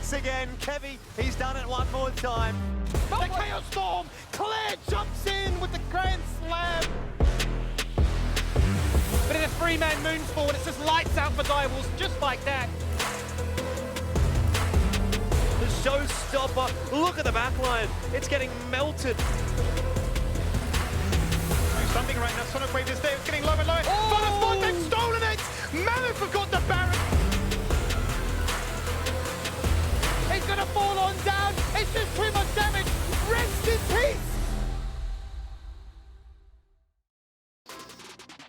once again. Kevy, he's done it one more time. The Chaos Storm! Claire jumps in with the Grand Slam! But in a three-man Moonfall, it's just lights out for Direwolves, just like that. The showstopper. Look at the backline. It's getting melted. Something right now, Sonic Wave is there, it's getting lower and lower. Oh! They've stolen it! Mammoth forgot the Baron! He's gonna fall on down! It's just too much damage! Rest in peace!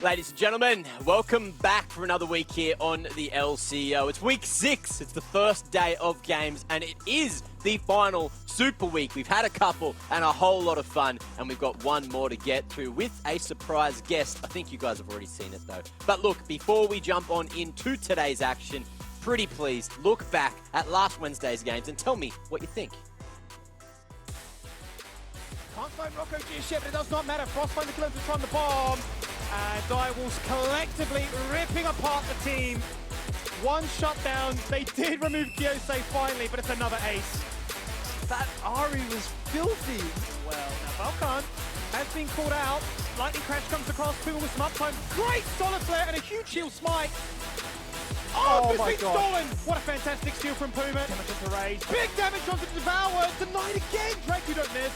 Ladies and gentlemen, welcome back for another week here on the LCO. It's week 6, it's the first day of games, and it is the final Super Week. We've had a couple and a whole lot of fun, and we've got one more to get through with a surprise guest. I think you guys have already seen it though. But look, before we jump on into today's action, pretty please look back at last Wednesday's games and tell me what you think. Can't find Rocco just yet, but it does not matter. Frostbite the Close on the bomb. And Direwolves collectively ripping apart the team. One shutdown. They did remove Gyosei finally, but it's another ace. That Ari was filthy. Well, now Balkan has been called out. Lightning Crash comes across, Puma with some uptime. Great Solid Flare and a huge shield smite. Oh, my it's been God. stolen! What a fantastic steal from Puma. Damage into Rage. Big damage onto Devour. Denied again. Drake, you don't miss.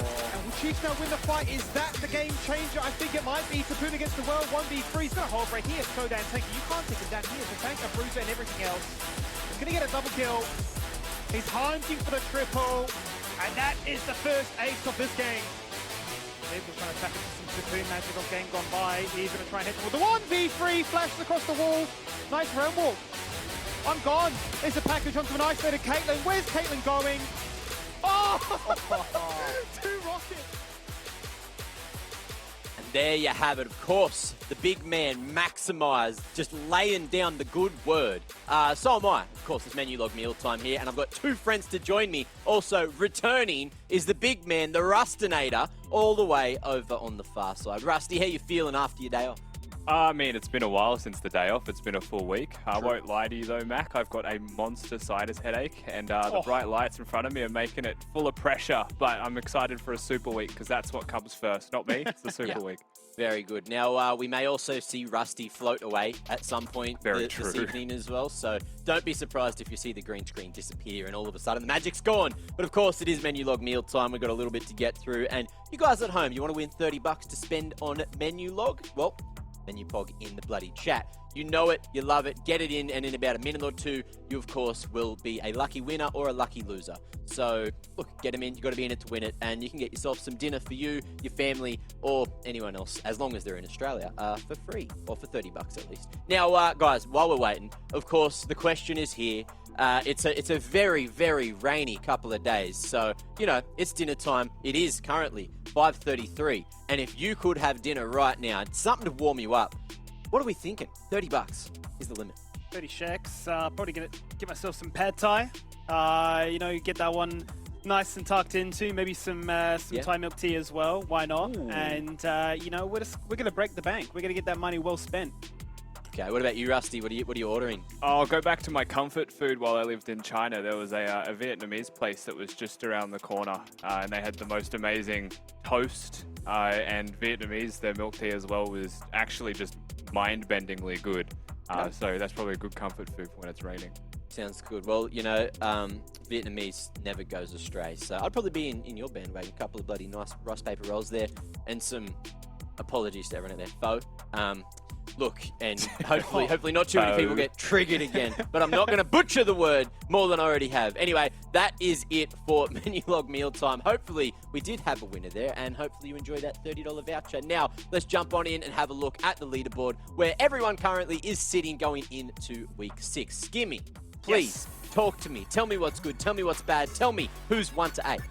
And will Chiefs now win the fight? Is that the game changer? I think it might be. Tapuna against the world, 1v3. He's got a hold right here. Kodan tank. You can't take him down. He is a tank, a bruiser, and everything else. He's going to get a double kill. He's hunting for the triple. And that is the first ace of this game. David was trying to tap into some Supreme magic of game gone by. He's going to try and hit him with the 1v3. Flashes across the wall. Nice realm walk. I'm gone. There's a package onto an isolated Caitlyn. Where's Caitlyn going? Oh! 2 rockets. And there you have it, of course, the big man, Maximize, just laying down the good word. So am I. Of course, it's Menulog mealtime here, and I've got 2 friends to join me. Also, returning is the big man, the Rustinator, all the way over on the far side. Rusty, how you feeling after your day off? I mean, it's been a while since the day off. It's been a full week. I won't lie to you though, Mac. I've got a monster sinus headache, and the bright lights in front of me are making it full of pressure. But I'm excited for a Super Week because that's what comes first. Not me. It's the Super Week. Very good. Now, we may also see Rusty float away at some point this evening as well. So don't be surprised if you see the green screen disappear and all of a sudden the magic's gone. But of course, it is Menulog mealtime. We've got a little bit to get through. And you guys at home, you want to win $30 to spend on Menulog? Well, Menupog in the bloody chat. You know it, you love it, get it in, and in about a minute or 2, you of course will be a lucky winner or a lucky loser. So, look, get them in, you've got to be in it to win it, and you can get yourself some dinner for you, your family, or anyone else, as long as they're in Australia, for free, or for $30 at least. Now, guys, while we're waiting, of course, the question is here. It's a very, very rainy couple of days, so, you know, it's dinner time. It is currently 5:33, and if you could have dinner right now, it's something to warm you up. What are we thinking? $30 is the limit. 30 shekels. Probably gonna get myself some pad thai. You know, get that one nice and tucked into. Maybe some Thai milk tea as well. Why not? Ooh. And you know, we're gonna break the bank. We're gonna get that money well spent. Okay, what about you, Rusty? What are you ordering? I'll go back to my comfort food. While I lived in China, there was a Vietnamese place that was just around the corner, and they had the most amazing toast and Vietnamese. Their milk tea as well was actually just mind-bendingly good. So that's probably a good comfort food for when it's raining. Sounds good. Well, you know, Vietnamese never goes astray. So I'd probably be in your bandwagon. A couple of bloody nice rice paper rolls there, and some apologies to everyone out there. Pho. Look, and hopefully not too many people get triggered again, but I'm not going to butcher the word more than I already have. Anyway, that is it for Menulog mealtime. Hopefully, we did have a winner there, and hopefully you enjoy that $30 voucher. Now, let's jump on in and have a look at the leaderboard, where everyone currently is sitting going into week 6. Skimmy, please talk to me. Tell me what's good. Tell me what's bad. Tell me who's 1 to 8.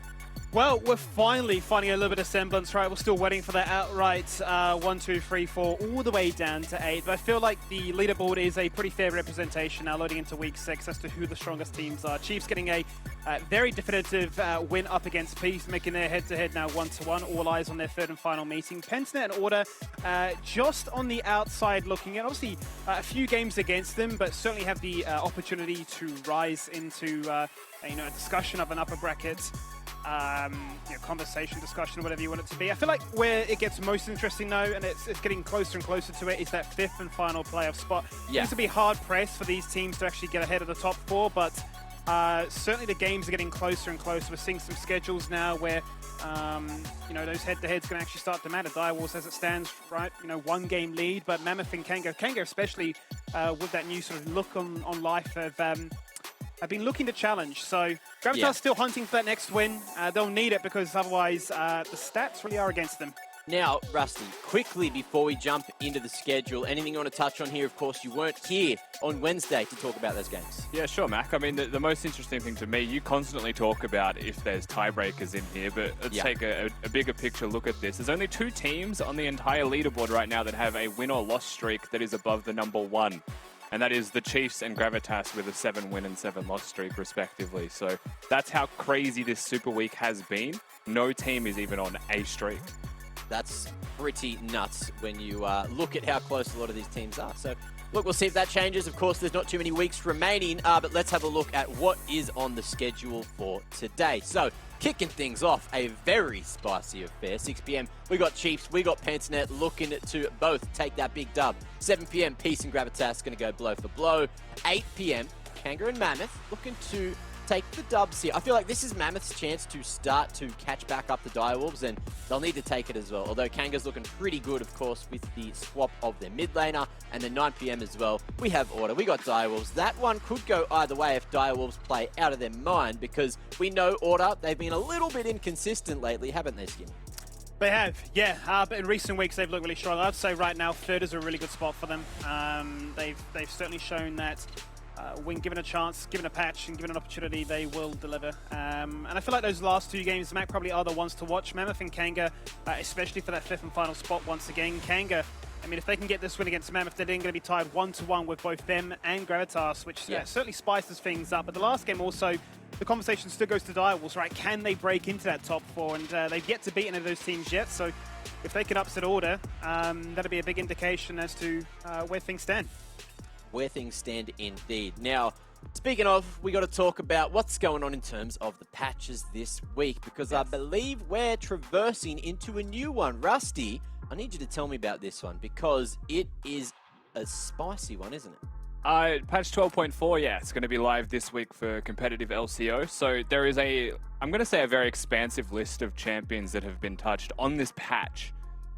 Well, we're finally finding a little bit of semblance, right? We're still waiting for that outright 1, 2, 3, 4, all the way down to 8. But I feel like the leaderboard is a pretty fair representation now loading into week 6 as to who the strongest teams are. Chiefs getting a very definitive win up against Peace, making their head-to-head now 1-1. All eyes on their third and final meeting. Pentanet and Order just on the outside looking at, obviously, a few games against them, but certainly have the opportunity to rise into a discussion of an upper bracket conversation, discussion, whatever you want it to be. I feel like where it gets most interesting now, and it's getting closer and closer to it, is that 5th and final playoff spot. It needs to be hard pressed for these teams to actually get ahead of the top 4, but certainly the games are getting closer and closer. We're seeing some schedules now where those head-to-heads can actually start to matter. Direwolves, as it stands, right, 1 game lead, but Mammoth and Kanga especially with that new sort of look on life have been looking to challenge. So Gravitas still hunting for that next win. They'll need it because otherwise the stats really are against them. Now, Rusty, quickly before we jump into the schedule, anything you want to touch on here? Of course, you weren't here on Wednesday to talk about those games. Yeah, sure, Mac. I mean, the most interesting thing to me, you constantly talk about if there's tiebreakers in here, but let's take a bigger picture look at this. There's only 2 teams on the entire leaderboard right now that have a win or loss streak that is above the number 1. And that is the Chiefs and Gravitas with a 7-win and 7-loss streak, respectively. So that's how crazy this Super Week has been. No team is even on a streak. That's pretty nuts when you look at how close a lot of these teams are. So, look, we'll see if that changes. Of course, there's not too many weeks remaining, but let's have a look at what is on the schedule for today. So, kicking things off, a very spicy affair. 6 p.m, we got Chiefs, we got Pentanet looking to both take that big dub. 7 p.m, Peace and Gravitas going to go blow for blow. 8 p.m, Kanga and Mammoth looking to take the dubs here. I feel like this is Mammoth's chance to start to catch back up the Direwolves, and they'll need to take it as well. Although Kanga's looking pretty good, of course, with the swap of their mid laner. And then 9 p.m. as well, we have Order. We got Direwolves. That one could go either way if Direwolves play out of their mind, because we know Order, they've been a little bit inconsistent lately, haven't they, Skinny? They have, yeah. But in recent weeks, they've looked really strong. I'd say right now, 3rd is a really good spot for them. They've certainly shown that when given a chance, given a patch, and given an opportunity, they will deliver. And I feel like those last 2 games, Mac, probably are the ones to watch. Mammoth and Kanga, especially for that 5th and final spot once again. Kanga, I mean, if they can get this win against Mammoth, they're then going to be tied 1-1 with both them and Gravitas, which certainly spices things up. But the last game also, the conversation still goes to Direwolves, right? Can they break into that top 4? And they've yet to beat any of those teams yet. So if they can upset Order, that'll be a big indication as to where things stand. Where things stand indeed. Now, speaking of, we got to talk about what's going on in terms of the patches this week, because I believe we're traversing into a new one. Rusty, I need you to tell me about this one, because it is a spicy one, isn't it? Patch 12.4, yeah, it's going to be live this week for competitive LCO. So there is I'm going to say a very expansive list of champions that have been touched on this patch.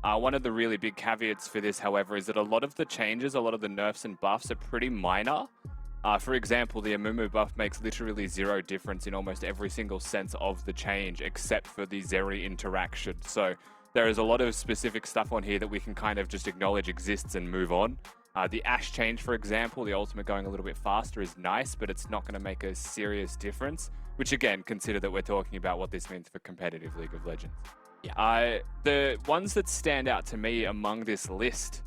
One of the really big caveats for this, however, is that a lot of the changes, a lot of the nerfs and buffs are pretty minor. For example, the Amumu buff makes literally 0 difference in almost every single sense of the change, except for the Zeri interaction. So there is a lot of specific stuff on here that we can kind of just acknowledge exists and move on. The Ashe change, for example, the ultimate going a little bit faster is nice, but it's not going to make a serious difference, which again, consider that we're talking about what this means for competitive League of Legends. Yeah. The ones that stand out to me among this list,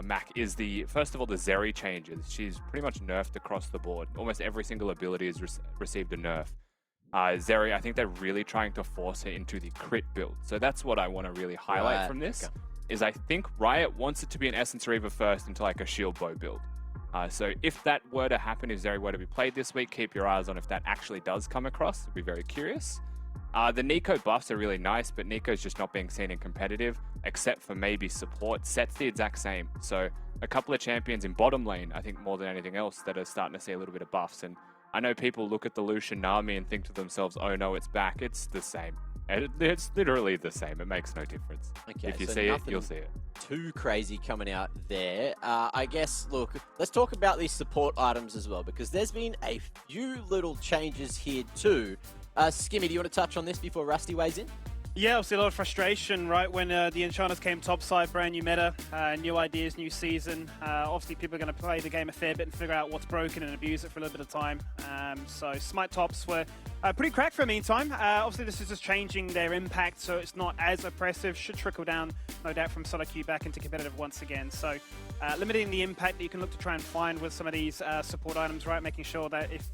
Mac, is first of all, the Zeri changes. She's pretty much nerfed across the board. Almost every single ability has received a nerf. Zeri, I think they're really trying to force her into the crit build. So that's what I want to really highlight from this, is I think Riot wants it to be an Essence Reaver first into like a shield bow build. So if that were to happen, if Zeri were to be played this week, keep your eyes on if that actually does come across. I'd be very curious. The Nico buffs are really nice, but Nico's just not being seen in competitive, except for maybe support. Set's the exact same. So a couple of champions in bottom lane, I think more than anything else, that are starting to see a little bit of buffs. And I know people look at the Lucian Nami and think to themselves, oh no, it's back. It's the same. It's literally the same. It makes no difference. Okay, if you so see it, you'll see it. Too crazy coming out there. I guess, look, let's talk about these support items as well, because there's been a few little changes here too. Skimmy, do you want to touch on this before Rusty weighs in? Yeah, obviously a lot of frustration, right, when the Enchanters came topside, brand new meta, new ideas, new season. Obviously people are going to play the game a fair bit and figure out what's broken and abuse it for a little bit of time. So Smite tops were pretty cracked for the meantime. Obviously this is just changing their impact, so it's not as oppressive. Should trickle down, no doubt, from solo queue back into competitive once again. So limiting the impact that you can look to try and find with some of these support items, right, making sure that if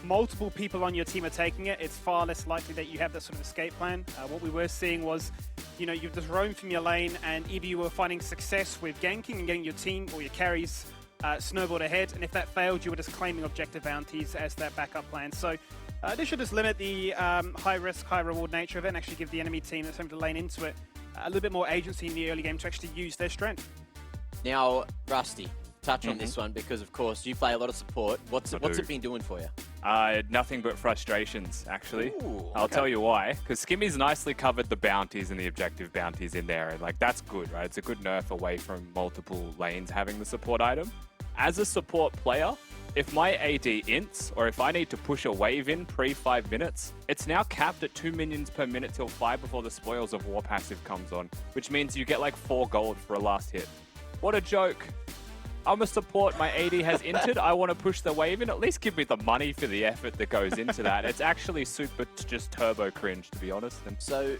multiple people on your team are taking it, it's far less likely that you have that sort of escape plan. What we were seeing was, you know, you just roam from your lane, and either you were finding success with ganking and getting your team or your carries snowballed ahead, and if that failed, you were just claiming objective bounties as that backup plan. So this should just limit the high risk, high reward nature of it, and actually give the enemy team that's having to lane into it a little bit more agency in the early game to actually use their strength. Now, Rusty, touch on this one, because of course you play a lot of support. What's it been doing for you? Nothing but frustrations, actually. Ooh, I'll tell you why. Because Skimmy's nicely covered the bounties and the objective bounties in there. And like, that's good, right? It's a good nerf away from multiple lanes having the support item. As a support player, if my AD ints, or if I need to push a wave in pre-5 minutes, it's now capped at 2 minions per minute till 5 before the Spoils of War passive comes on, which means you get like 4 gold for a last hit. What a joke. I'm a support, my AD has entered, I want to push the wave in, at least give me the money for the effort that goes into that. It's actually super just turbo cringe, to be honest. And so,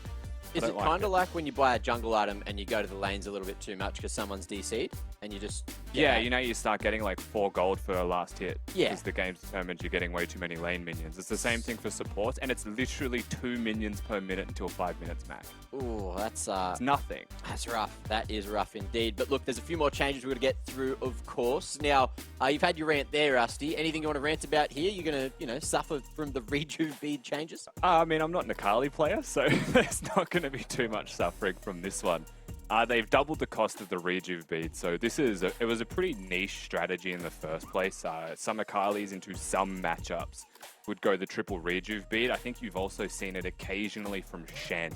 is it kind of like when you buy a jungle item and you go to the lanes a little bit too much because someone's DC'd and you just... Yeah, you know, you start getting like 4 gold for a last hit. Yeah. Because the game's determined you're getting way too many lane minions. It's the same thing for supports, and it's literally 2 minions per minute until 5 minutes max. Ooh, that's... It's nothing. That's rough. That is rough indeed. But look, there's a few more changes we're going to get through, of course. Now, you've had your rant there, Rusty. Anything you want to rant about here? You're going to, you know, suffer from the rejuve bead changes? I mean, I'm not an Akali player, so there's not going to be too much suffering from this one. They've doubled the cost of the rejuve bead, so this is it was a pretty niche strategy in the first place. Some Akalis into some matchups would go the triple rejuve bead. I think you've also seen it occasionally from Shen.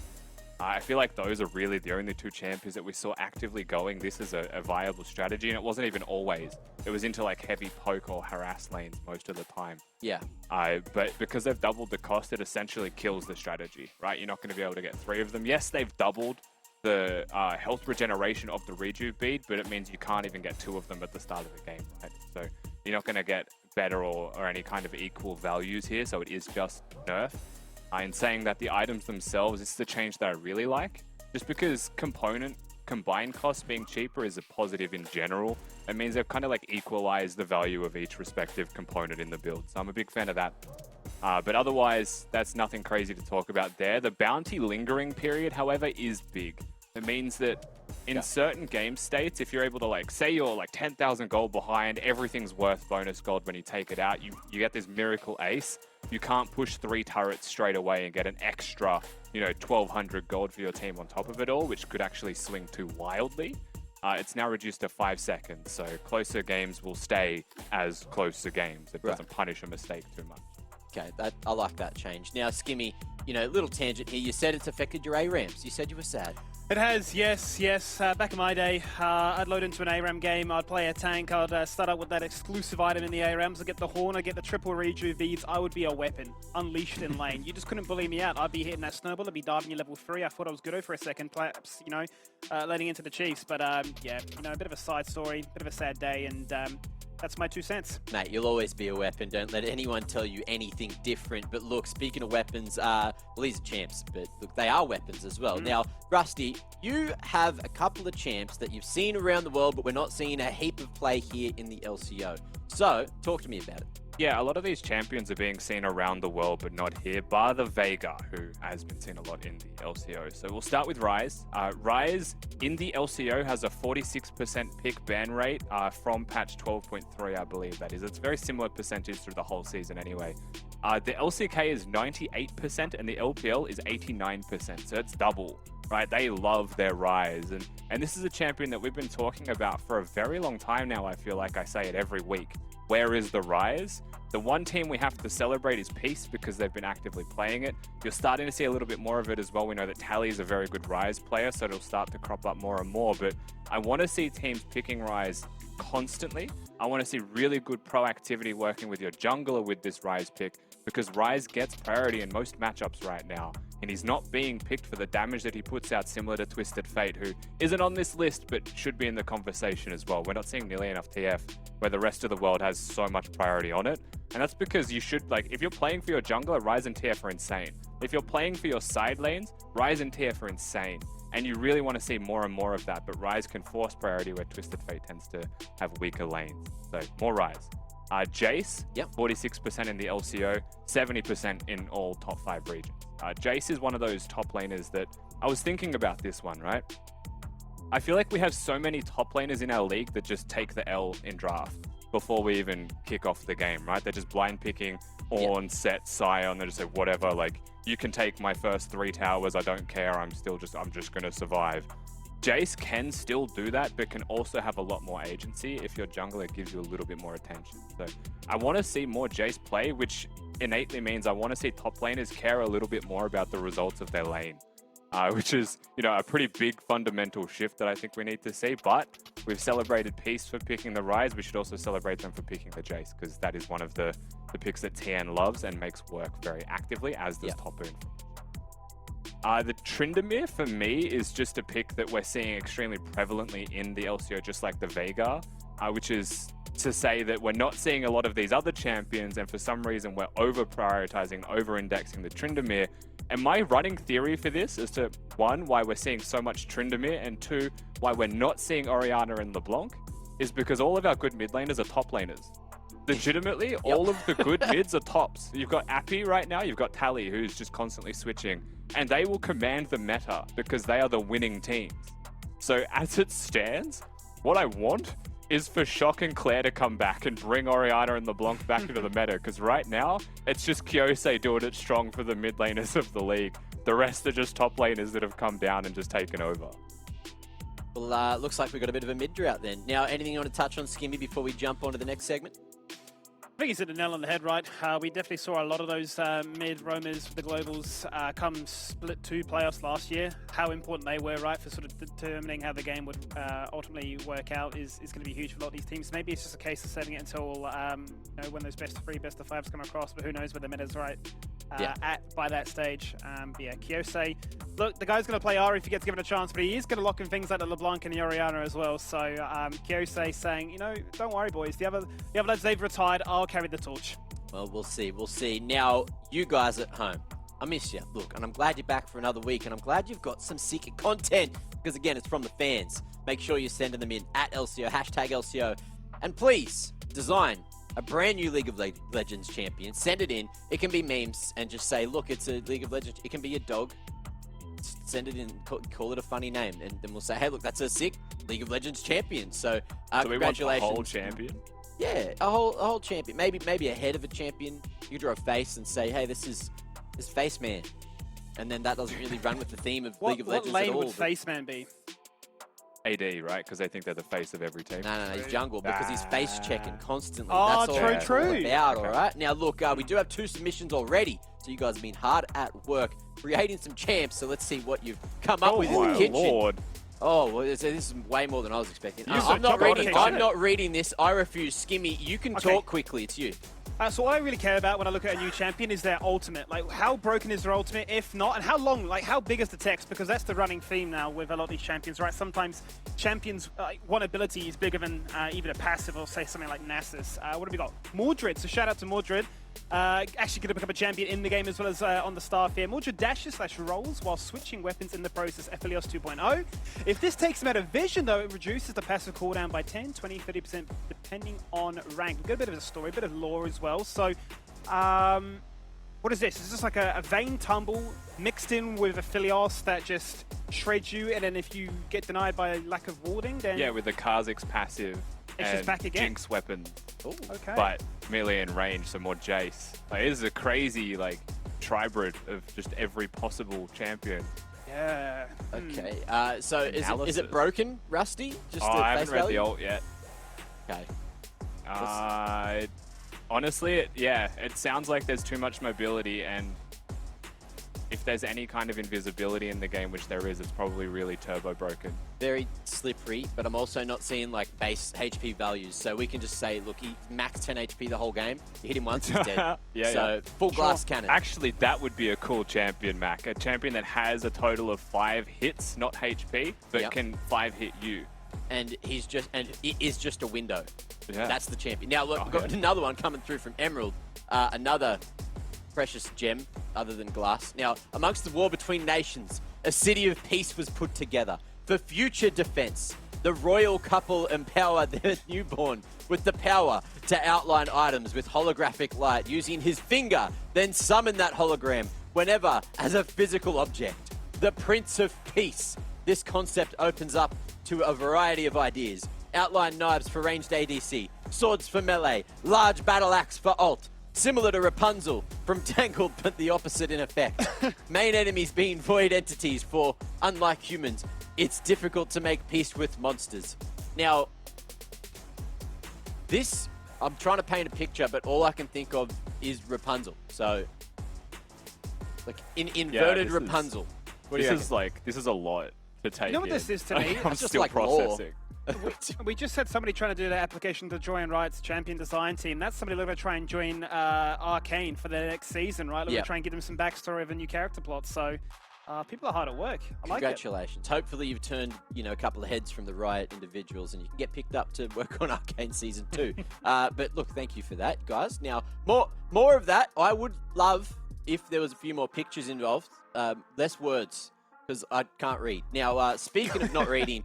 I feel like those are really the only 2 champions that we saw actively going this is a viable strategy, and it wasn't even always. It was into like heavy poke or harass lanes most of the time. Yeah. But because they've doubled the cost, it essentially kills the strategy, right? You're not going to be able to get 3 of them. Yes, they've doubled the health regeneration of the rejuve bead, but it means you can't even get 2 of them at the start of the game, right? So you're not going to get better or any kind of equal values here, so it is just nerf. In saying that, the items themselves, this is the change that I really like. Just because combined costs being cheaper is a positive in general. It means they've kind of like equalized the value of each respective component in the build. So I'm a big fan of that. But otherwise, that's nothing crazy to talk about there. The bounty lingering period, however, is big. It means that in certain game states, if you're able to, like, say you're like 10,000 gold behind, everything's worth bonus gold when you take it out, you get this miracle ace. You can't push 3 turrets straight away and get an extra, you know, 1,200 gold for your team on top of it all, which could actually swing too wildly. It's now reduced to 5 seconds, so closer games will stay as closer games. It doesn't punish a mistake too much. Okay, I like that change. Now, Skimmy, you know, little tangent here. You said it's affected your ARAMs. You said you were sad. It has, yes. Back in my day, I'd load into an ARAM game, I'd play a tank, I'd start out with that exclusive item in the ARAMs, I'd get the Horn, I'd get the triple rejuve beads, I would be a weapon, unleashed in lane. You just couldn't bully me out. I'd be hitting that snowball, I'd be diving you level 3, I thought I was good for a second, perhaps, you know, letting into the Chiefs. But yeah, you know, a bit of a side story, bit of a sad day, and that's my 2 cents. Mate, you'll always be a weapon. Don't let anyone tell you anything different. But look, speaking of weapons, well, these are champs, but look, they are weapons as well. Now, Rusty, you have a couple of champs that you've seen around the world, but we're not seeing a heap of play here in the LCO. So, talk to me about it. Yeah, a lot of these champions are being seen around the world, but not here, bar the Vega, who has been seen a lot in the LCO. So we'll start with Ryze. Ryze in the LCO has a 46% pick ban rate from patch 12.3, I believe that is. It's a very similar percentage through the whole season anyway. The LCK is 98% and the LPL is 89%, so it's double. Right, they love their Ryze, and this is a champion that we've been talking about for a very long time now. I feel like I say it every week. Where is the Ryze? The one team we have to celebrate is Peace because they've been actively playing it. You're starting to see a little bit more of it as well. We know that Tally is a very good Ryze player, so it'll start to crop up more and more. But I want to see teams picking Ryze constantly. I want to see really good proactivity working with your jungler with this Ryze pick, because Rise gets priority in most matchups right now, and he's not being picked for the damage that he puts out, similar to Twisted Fate, who isn't on this list but should be in the conversation as well. We're not seeing nearly enough TF where the rest of the world has so much priority on it, and that's because you should, like, if you're playing for your jungler, Rise and TF are insane. If you're playing for your side lanes, Rise and TF are insane. And you really want to see more and more of that, but Rise can force priority where Twisted Fate tends to have weaker lanes. So, more Rise. Jace, 46% in the LCO, 70% in all top 5 regions. Jace is one of those top laners that, I was thinking about this one, right? I feel like we have so many top laners in our league that just take the L in draft before we even kick off the game, right? They're just blind picking Ornn, Set, Sion, they just say, whatever, like, you can take my first 3 towers, I don't care, I'm just gonna survive. Jace can still do that, but can also have a lot more agency if your jungler gives you a little bit more attention. So I want to see more Jace play, which innately means I want to see top laners care a little bit more about the results of their lane. Which is, you know, a pretty big fundamental shift that I think we need to see. But we've celebrated Peace for picking the Rise. We should also celebrate them for picking the Jace, because that is one of the picks that TN loves and makes work very actively, as does Top Boon. The Tryndamere, for me, is just a pick that we're seeing extremely prevalently in the LCO, just like the Veigar, which is to say that we're not seeing a lot of these other champions, and for some reason we're over-prioritizing, over-indexing the Tryndamere. And my running theory for this is to, 1, why we're seeing so much Tryndamere, and 2, why we're not seeing Orianna and LeBlanc, is because all of our good mid laners are top laners. Legitimately, all of the good mids are tops. You've got Appy right now, you've got Tally, who's just constantly switching, and they will command the meta because they are the winning teams. So as it stands, what I want is for Shock and Claire to come back and bring Orianna and LeBlanc back into the meta, because right now, it's just Kyosei doing it strong for the mid laners of the league. The rest are just top laners that have come down and just taken over. Well, looks like we've got a bit of a mid drought then. Now, anything you want to touch on, Skimmy, before we jump on to the next segment? I think he's hit the nail on the head, right? We definitely saw a lot of those mid roamers for the globals come split 2 playoffs last year. How important they were, right, for sort of determining how the game would ultimately work out is going to be huge for a lot of these teams. Maybe it's just a case of setting it until you know, when those best of 3, best of 5s come across, but who knows where the meta's right by that stage. But yeah, Kyosei, look, the guy's going to play Ari if he gets given a chance, but he is going to lock in things like the LeBlanc and the Orianna as well. So Kyosei saying, you know, don't worry, boys. The other lads, they've retired. I'll carry the torch. Well, we'll see. We'll see. Now, you guys at home, I miss you. Look, and I'm glad you're back for another week, and I'm glad you've got some secret content, because again, it's from the fans. Make sure you're sending them in at LCO, #LCO, and please design a brand new League of Legends champion. Send it in. It can be memes, and just say, look, it's a League of Legends. It can be your dog. Send it in, call it a funny name, and then we'll say, hey, look, that's a sick League of Legends champion. So, so we want the congratulations. whole champion? Yeah, a whole champion. Maybe a head of a champion. You draw a face and say, hey, this is Face Man. And then that doesn't really run with the theme of League of Legends what at lane all. would Face Man be? AD, right? Because they think they're the face of every team. No, he's jungle, because he's face checking constantly. Oh, That's all it's true. all about, all right? Now, look, we do have 2 submissions already, so you guys have been hard at work creating some champs, so let's see what you've come up with in the kitchen. Lord. Oh, well, this is way more than I was expecting. You I'm not said reading this. I refuse. Skimmy, you can talk quickly. It's you. So what I really care about when I look at a new champion is their ultimate. Like, how broken is their ultimate? If not, and how long? Like, how big is the text? Because that's the running theme now with a lot of these champions, right? Sometimes champions, one ability is bigger than even a passive, or say something like Nasus. What have we got? Mordred. So shout out to Mordred. Actually going to become a champion in the game as well as on the staff here. Mordred dashes / rolls while switching weapons in the process. Aphelios 2.0. If this takes him out of vision, though, it reduces the passive cooldown by 10, 20, 30%, depending on rank. We've got a bit of a story, a bit of lore as well. So, what is this? Is this like a Vayne tumble mixed in with Aphelios that just shreds you, and then if you get denied by lack of warding, then... Yeah, with the Kha'Zix passive. It's just back again. Jinx weapon. Ooh, okay. But melee and range, so more Jace. Like, it is a crazy, like, tribrid of just every possible champion. Yeah. Okay. So is it broken, Rusty? Just I haven't read the ult yet. Okay. Honestly, it sounds like there's too much mobility, and if there's any kind of invisibility in the game, which there is, it's probably really turbo broken. Very slippery, but I'm also not seeing like base HP values. So we can just say, look, he max 10 HP the whole game. You hit him once, he's dead. So full glass cannon. Actually, that would be a cool champion, Mac. A champion that has a total of 5 hits, not HP, but can 5 hit you. And it is just a window. Yeah. That's the champion. Now look, we've got another one coming through from Emerald. Another precious gem other than glass. Now, amongst the war between nations, a city of peace was put together. For future defense, the royal couple empower their newborn with the power to outline items with holographic light, using his finger, then summon that hologram whenever as a physical object. The Prince of Peace. This concept opens up to a variety of ideas. Outline knives for ranged ADC, swords for melee, large battle axe for ult, similar to Rapunzel from Tangled, but the opposite in effect. Main enemies being void entities for, unlike humans, it's difficult to make peace with monsters. Now, this, I'm trying to paint a picture, but all I can think of is Rapunzel. So, like, inverted Rapunzel. This is a lot to take. You know what this is to me? I'm just still like processing. We just had somebody trying to do their application to join Riot's champion design team. That's somebody looking to try and join Arcane for their next season, right? Looking to try and give them some backstory of a new character plot. So people are hard at work. I like it. Congratulations. Hopefully you've turned, a couple of heads from the Riot individuals and you can get picked up to work on Arcane Season 2. But look, thank you for that, guys. Now, more of that. I would love if there was a few more pictures involved. Less words, because I can't read. Now, speaking of not reading,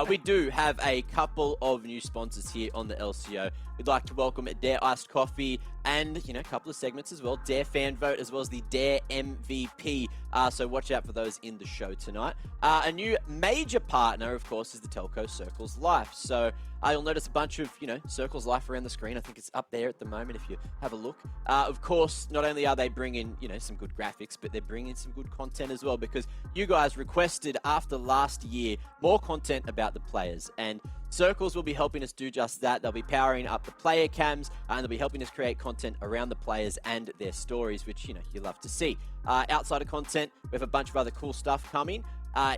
we do have a couple of new sponsors here on the LCO. We'd like to welcome Dare Iced Coffee and, a couple of segments as well. Dare Fan Vote as well as the Dare MVP. So watch out for those in the show tonight. A new major partner, of course, is the telco Circles Life. So you'll notice a bunch of, Circles Life around the screen. I think it's up there at the moment if you have a look. Of course, not only are they bringing, some good graphics, but they're bringing some good content as well, because you guys requested after last year more content about the players, and Circles will be helping us do just that. They'll be powering up the player cams, and they'll be helping us create content around the players and their stories, which, you love to see. Outside of content, we have a bunch of other cool stuff coming.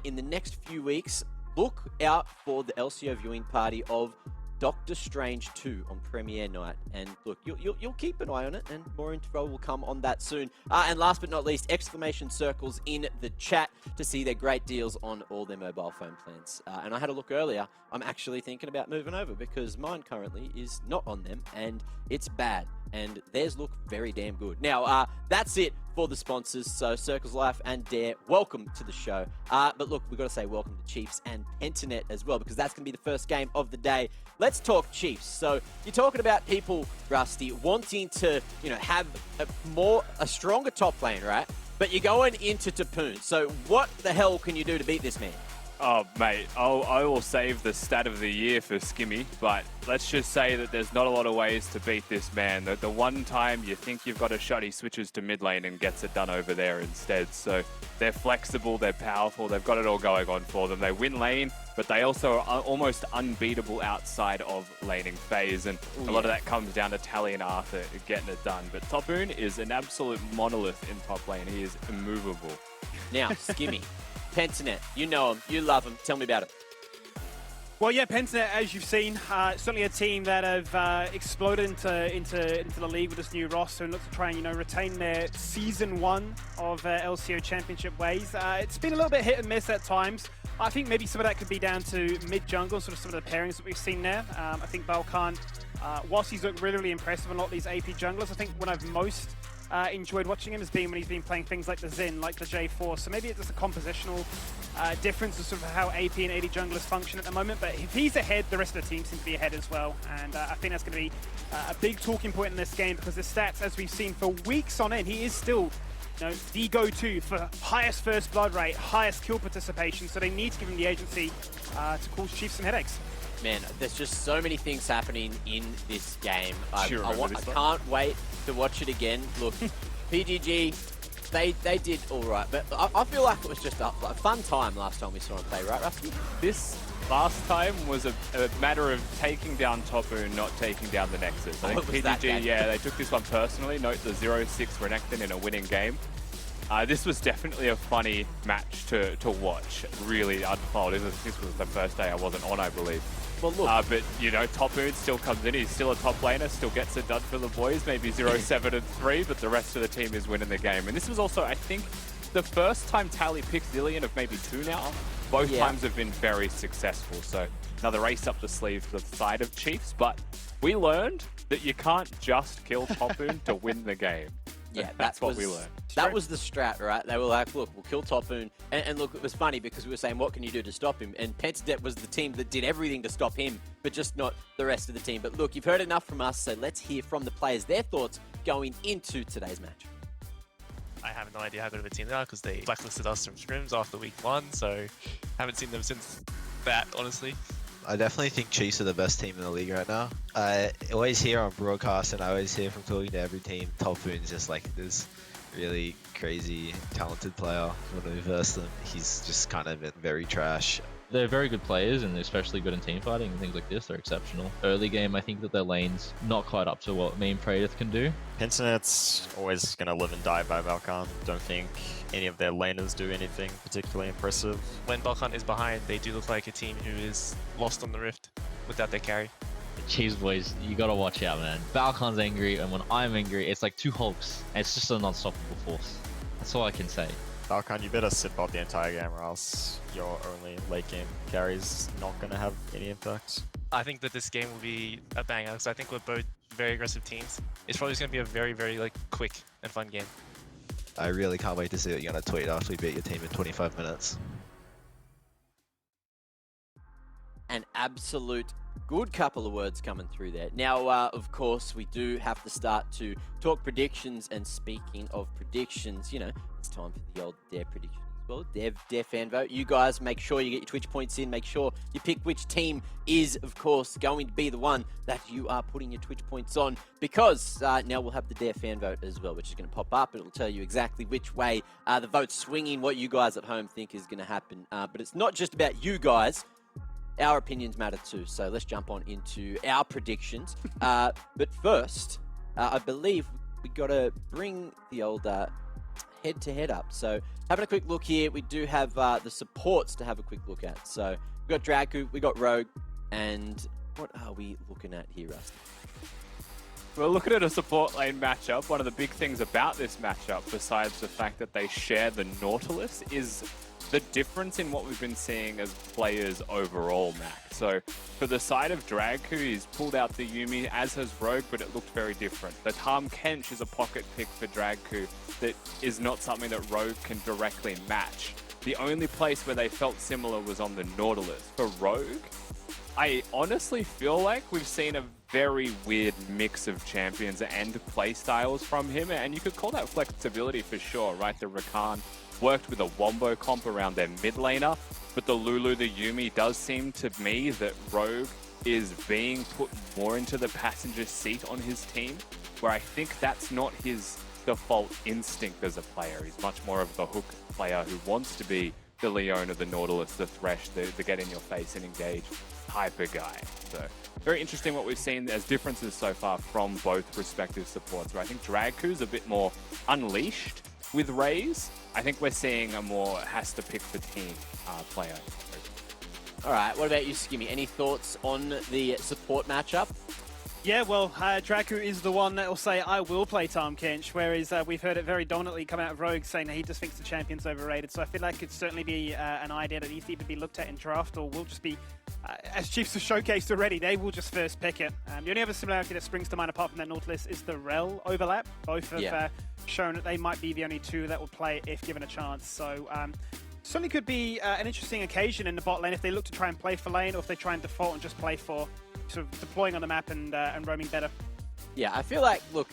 In the next few weeks, look out for the LCO viewing party of Doctor Strange 2 on premiere night. And look, you'll keep an eye on it, and more info will come on that soon. And last but not least, exclamation circles in the chat to see their great deals on all their mobile phone plans. And I had a look earlier. I'm actually thinking about moving over because mine currently is not on them, and it's bad. And theirs look very damn good. Now, that's it for the sponsors. So Circles Life and Dare, welcome to the show. But look, we've got to say welcome to Chiefs and Pentanet as well, because that's going to be the first game of the day. Let's talk Chiefs. So you're talking about people, Rusty, wanting to, have a stronger top lane, right? But you're going into Tapoon. So what the hell can you do to beat this man? Oh, mate, I will save the stat of the year for Skimmy, but let's just say that there's not a lot of ways to beat this man. The one time you think you've got a shot, he switches to mid lane and gets it done over there instead. So they're flexible, they're powerful, they've got it all going on for them. They win lane, but they also are almost unbeatable outside of laning phase, and a lot of that comes down to Tally and Arthur getting it done. But Tapoon is an absolute monolith in top lane. He is immovable. Now, Skimmy. Pentanet, you know him, you love him. Tell me about him. Well, yeah, Pentanet, as you've seen, certainly a team that have exploded into the league with this new roster and look to try and retain their Season 1 of LCO Championship ways. It's been a little bit hit and miss at times. I think maybe some of that could be down to mid-jungle, sort of some of the pairings that we've seen there. I think Balkan, whilst he's looked really, really impressive on a lot of these AP junglers, I think when I've most enjoyed watching him has been when he's been playing things like the Xin, like the J4. So maybe it's just a compositional difference of sort of how AP and AD junglers function at the moment. But if he's ahead, the rest of the team seems to be ahead as well. And I think that's going to be a big talking point in this game, because the stats, as we've seen for weeks on end, he is still the go-to for highest first blood rate, highest kill participation. So they need to give him the agency to cause Chiefs some headaches. Man, there's just so many things happening in this game. I can't wait to watch it again. Look, PGG, they did all right, but I feel like it was just a fun time last time we saw him play, right, Rusty? This last time was a matter of taking down Tapoon, not taking down the Nexus. I think PGG, they took this one personally. Note the 0-6 Renekton in a winning game. This was definitely a funny match to watch really unfold. This was the first day I wasn't on, I believe. Well, look. But, you know, Top Moon still comes in. He's still a top laner, still gets it done for the boys. Maybe 0-7-3, but the rest of the team is winning the game. And this was also, I think, the first time Tally picked Zillion of maybe 2 now. Both times have been very successful. So another race up the sleeve for the side of Chiefs. But we learned that you can't just kill Top Moon to win the game. Yeah, that's what we learned. That was the strat, right? They were like, look, we'll kill Topoon. And look, it was funny because we were saying, what can you do to stop him? And Pentanet was the team that did everything to stop him, but just not the rest of the team. But look, you've heard enough from us, so let's hear from the players, their thoughts going into today's match. I have no idea how good of a team they are because they blacklisted us from scrims after week 1, so haven't seen them since that, honestly. I definitely think Chiefs are the best team in the league right now. I always hear on broadcast and I always hear from talking to every team, Topoon's just like this really crazy, talented player. When we verse them, he's just kind of very trash. They're very good players and especially good in team fighting and things like this. They're exceptional. Early game, I think that their lane's not quite up to what me and Praedyth can do. Pentanet's always going to live and die by Valkan. Don't think any of their laners do anything particularly impressive. When Balkan is behind, they do look like a team who is lost on the Rift without their carry. Chiefs boys, you gotta watch out, man. Valkan's angry and when I'm angry, it's like 2 Hulks. And it's just an unstoppable force. That's all I can say. Valkan, you better sit bot the entire game or else your only late game carry's not going to have any impact. I think that this game will be a banger because I think we're both very aggressive teams. It's probably just going to be a very, very quick and fun game. I really can't wait to see what you're going to tweet after we beat your team in 25 minutes. An absolute good couple of words coming through there. Now, of course, we do have to start to talk predictions, and speaking of predictions, you know, it's time for the old Dare prediction as well. Dare fan vote. You guys make sure you get your Twitch points in. Make sure you pick which team is, of course, going to be the one that you are putting your Twitch points on, because now we'll have the Dare fan vote as well, which is going to pop up. It'll tell you exactly which way the vote's swinging, what you guys at home think is going to happen. But it's not just about you guys. Our opinions matter too, so let's jump on into our predictions. But first, I believe we got to bring the old head-to-head up. So having a quick look here, we do have the supports to have a quick look at. So we got Dragu, we got Rogue, and what are we looking at here, Rusty? We're looking at a support lane matchup. One of the big things about this matchup, besides the fact that they share the Nautilus, is the difference in what we've been seeing as players overall, Mac. So for the side of Dragu, he's pulled out the Yuumi, as has Rogue, but it looked very different. The Tahm Kench is a pocket pick for Dragu that is not something that Rogue can directly match. The only place where they felt similar was on the Nautilus. For Rogue, I honestly feel like we've seen a very weird mix of champions and playstyles from him, and you could call that flexibility for sure, right? The Rakan worked with a Wombo comp around their mid laner, but the Lulu, the Yuumi, does seem to me that Rogue is being put more into the passenger seat on his team, where I think that's not his default instinct as a player. He's much more of the hook player who wants to be the Leona, the Nautilus, the Thresh, the get in your face and engage type of guy. So very interesting what we've seen as differences so far from both respective supports, where I think Dragu's a bit more unleashed with Raze. I think we're seeing a more has to pick the team player. All right, what about you, Skimmy? Any thoughts on the support matchup? Yeah, well, Dragu is the one that will say, I will play Tahm Kench, whereas we've heard it very dominantly come out of Rogue saying that he just thinks the champion's overrated. So I feel like it could certainly be an idea that needs to either be looked at in draft or will just be, as Chiefs have showcased already, they will just first pick it. The only other similarity that springs to mind apart from that Nautilus is the Rel overlap. Both have shown that they might be the only two that will play it if given a chance. So certainly could be an interesting occasion in the bot lane if they look to try and play for lane, or if they try and default and just play for sort of deploying on the map and roaming better. Yeah, I feel like, look,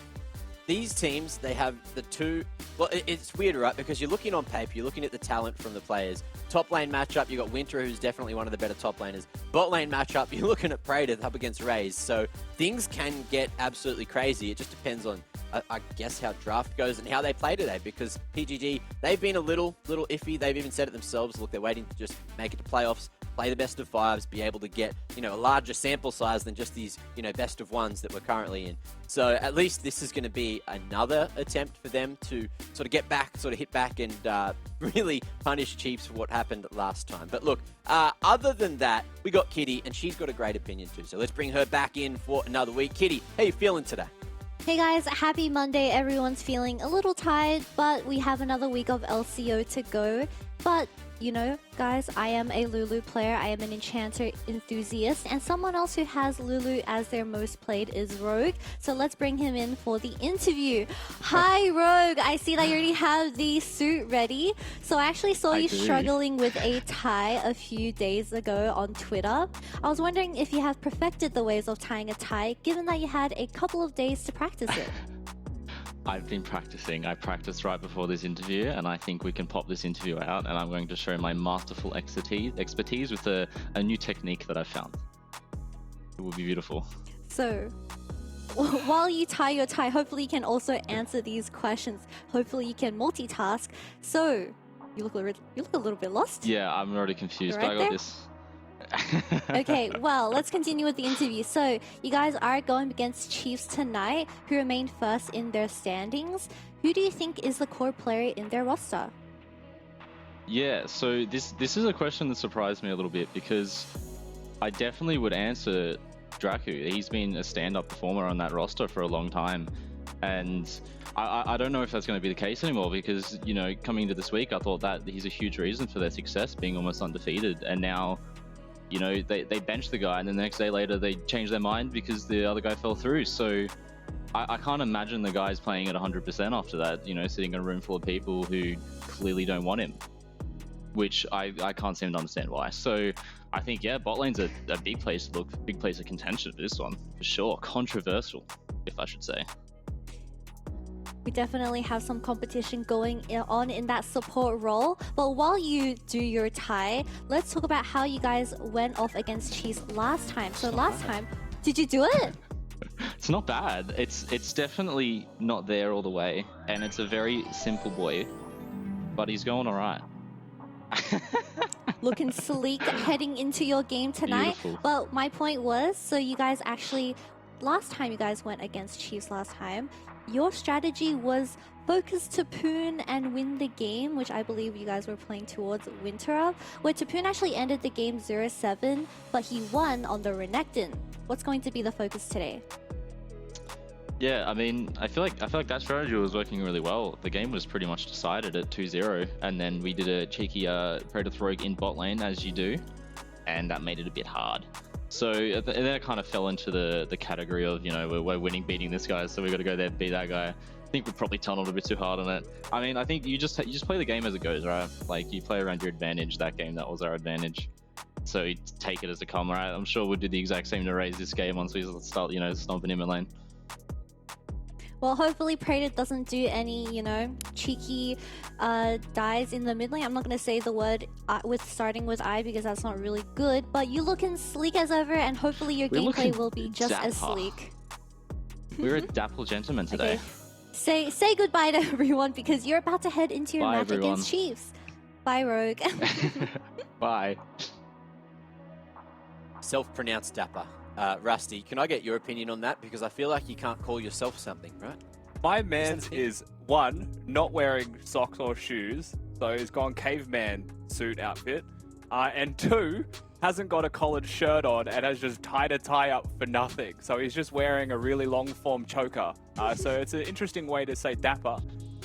these teams, they have the two... Well, it's weird, right? Because you're looking on paper, you're looking at the talent from the players. Top lane matchup, you've got Winter, who's definitely one of the better top laners. Bot lane matchup, you're looking at Praedyth up against Raze. So things can get absolutely crazy. It just depends on, I guess, how draft goes and how they play today. Because PGG, they've been a little iffy. They've even said it themselves. Look, they're waiting to just make it to playoffs. play the best of fives, be able to get, you know, a larger sample size than just these, you know, best of ones that we're currently in. So at least this is going to be another attempt for them to sort of get back, sort of hit back and really punish Chiefs for what happened last time. But look, other than that, we got Kitty, and she's got a great opinion too. So let's bring her back in for another week. Kitty, how you feeling today? Hey guys, happy Monday. Everyone's feeling a little tired, but we have another week of LCO to go. But, you know, guys, I am a Lulu player. I am an Enchanter enthusiast, and someone else who has Lulu as their most played is Rogue. So let's bring him in for the interview. Hi, Rogue. I see that you already have the suit ready. So I actually saw you struggling with a tie a few days ago on Twitter. I was wondering if you have perfected the ways of tying a tie, given that you had a couple of days to practice it. I've been practicing. I practiced right before this interview, and I think we can pop this interview out, and I'm going to show my masterful expertise with a new technique that I found. It will be beautiful. So, while you tie your tie, hopefully you can also answer these questions. Hopefully you can multitask. So, you look a little bit lost. Yeah, I'm already confused, Right but I got there? this. Okay, well, let's continue with the interview. So, you guys are going against Chiefs tonight, who remain first in their standings. Who do you think is the core player in their roster? Yeah, so this is a question that surprised me a little bit, because I definitely would answer Dracu. He's been a stand-up performer on that roster for a long time, and I don't know if that's going to be the case anymore, because, you know, coming into this week, I thought that he's a huge reason for their success, being almost undefeated, and now, you know, they bench the guy, and then the next day later they change their mind because the other guy fell through. So I can't imagine the guy's playing at 100% after that, you know, sitting in a room full of people who clearly don't want him, which I can't seem to understand why. So I think, yeah, bot lane's a big place to look, big place of contention for this one, for sure. Controversial, if I should say. We definitely have some competition going on in that support role. But while you do your tie, let's talk about how you guys went off against Chiefs last time. So last time, did you do it? It's not bad. It's definitely not there all the way, and it's a very simple boy, but he's going all right. Looking sleek heading into your game tonight. Beautiful. But my point was, so you guys actually, last time you guys went against Chiefs last time, your strategy was focus Tapoon and win the game, which I believe you guys were playing towards Winter, where Tapoon actually ended the game 0-7, but he won on the Renekton. What's going to be the focus today? Yeah, I mean, I feel like that strategy was working really well. The game was pretty much decided at 2-0, and then we did a cheeky Predator Rogue in bot lane, as you do, and that made it a bit hard. So then it kind of fell into the category of, you know, we're winning, beating this guy, so we got to go there, beat that guy. I think we probably tunneled a bit too hard on it. I mean, I think you just play the game as it goes, right? Like, you play around your advantage. That game, that was our advantage. So you take it as it comes, right? I'm sure we'll do the exact same to raise this game once we start, you know, stomping him in lane. Well, hopefully Predator doesn't do any, you know, cheeky dies in the mid lane. I'm not going to say the word with starting with I because that's not really good, but you looking sleek as ever, and hopefully your gameplay will be just as sleek. We're a dapple gentleman today. Okay. Say goodbye to everyone because you're about to head into your match against Chiefs. Bye, Rogue. Bye. Self-pronounced dapper. Rusty, can I get your opinion on that? Because I feel like you can't call yourself something, right? My man's is, one, not wearing socks or shoes, so he's gone caveman suit outfit, and two, hasn't got a collared shirt on and has just tied a tie up for nothing. So he's just wearing a really long form choker. So it's an interesting way to say dapper.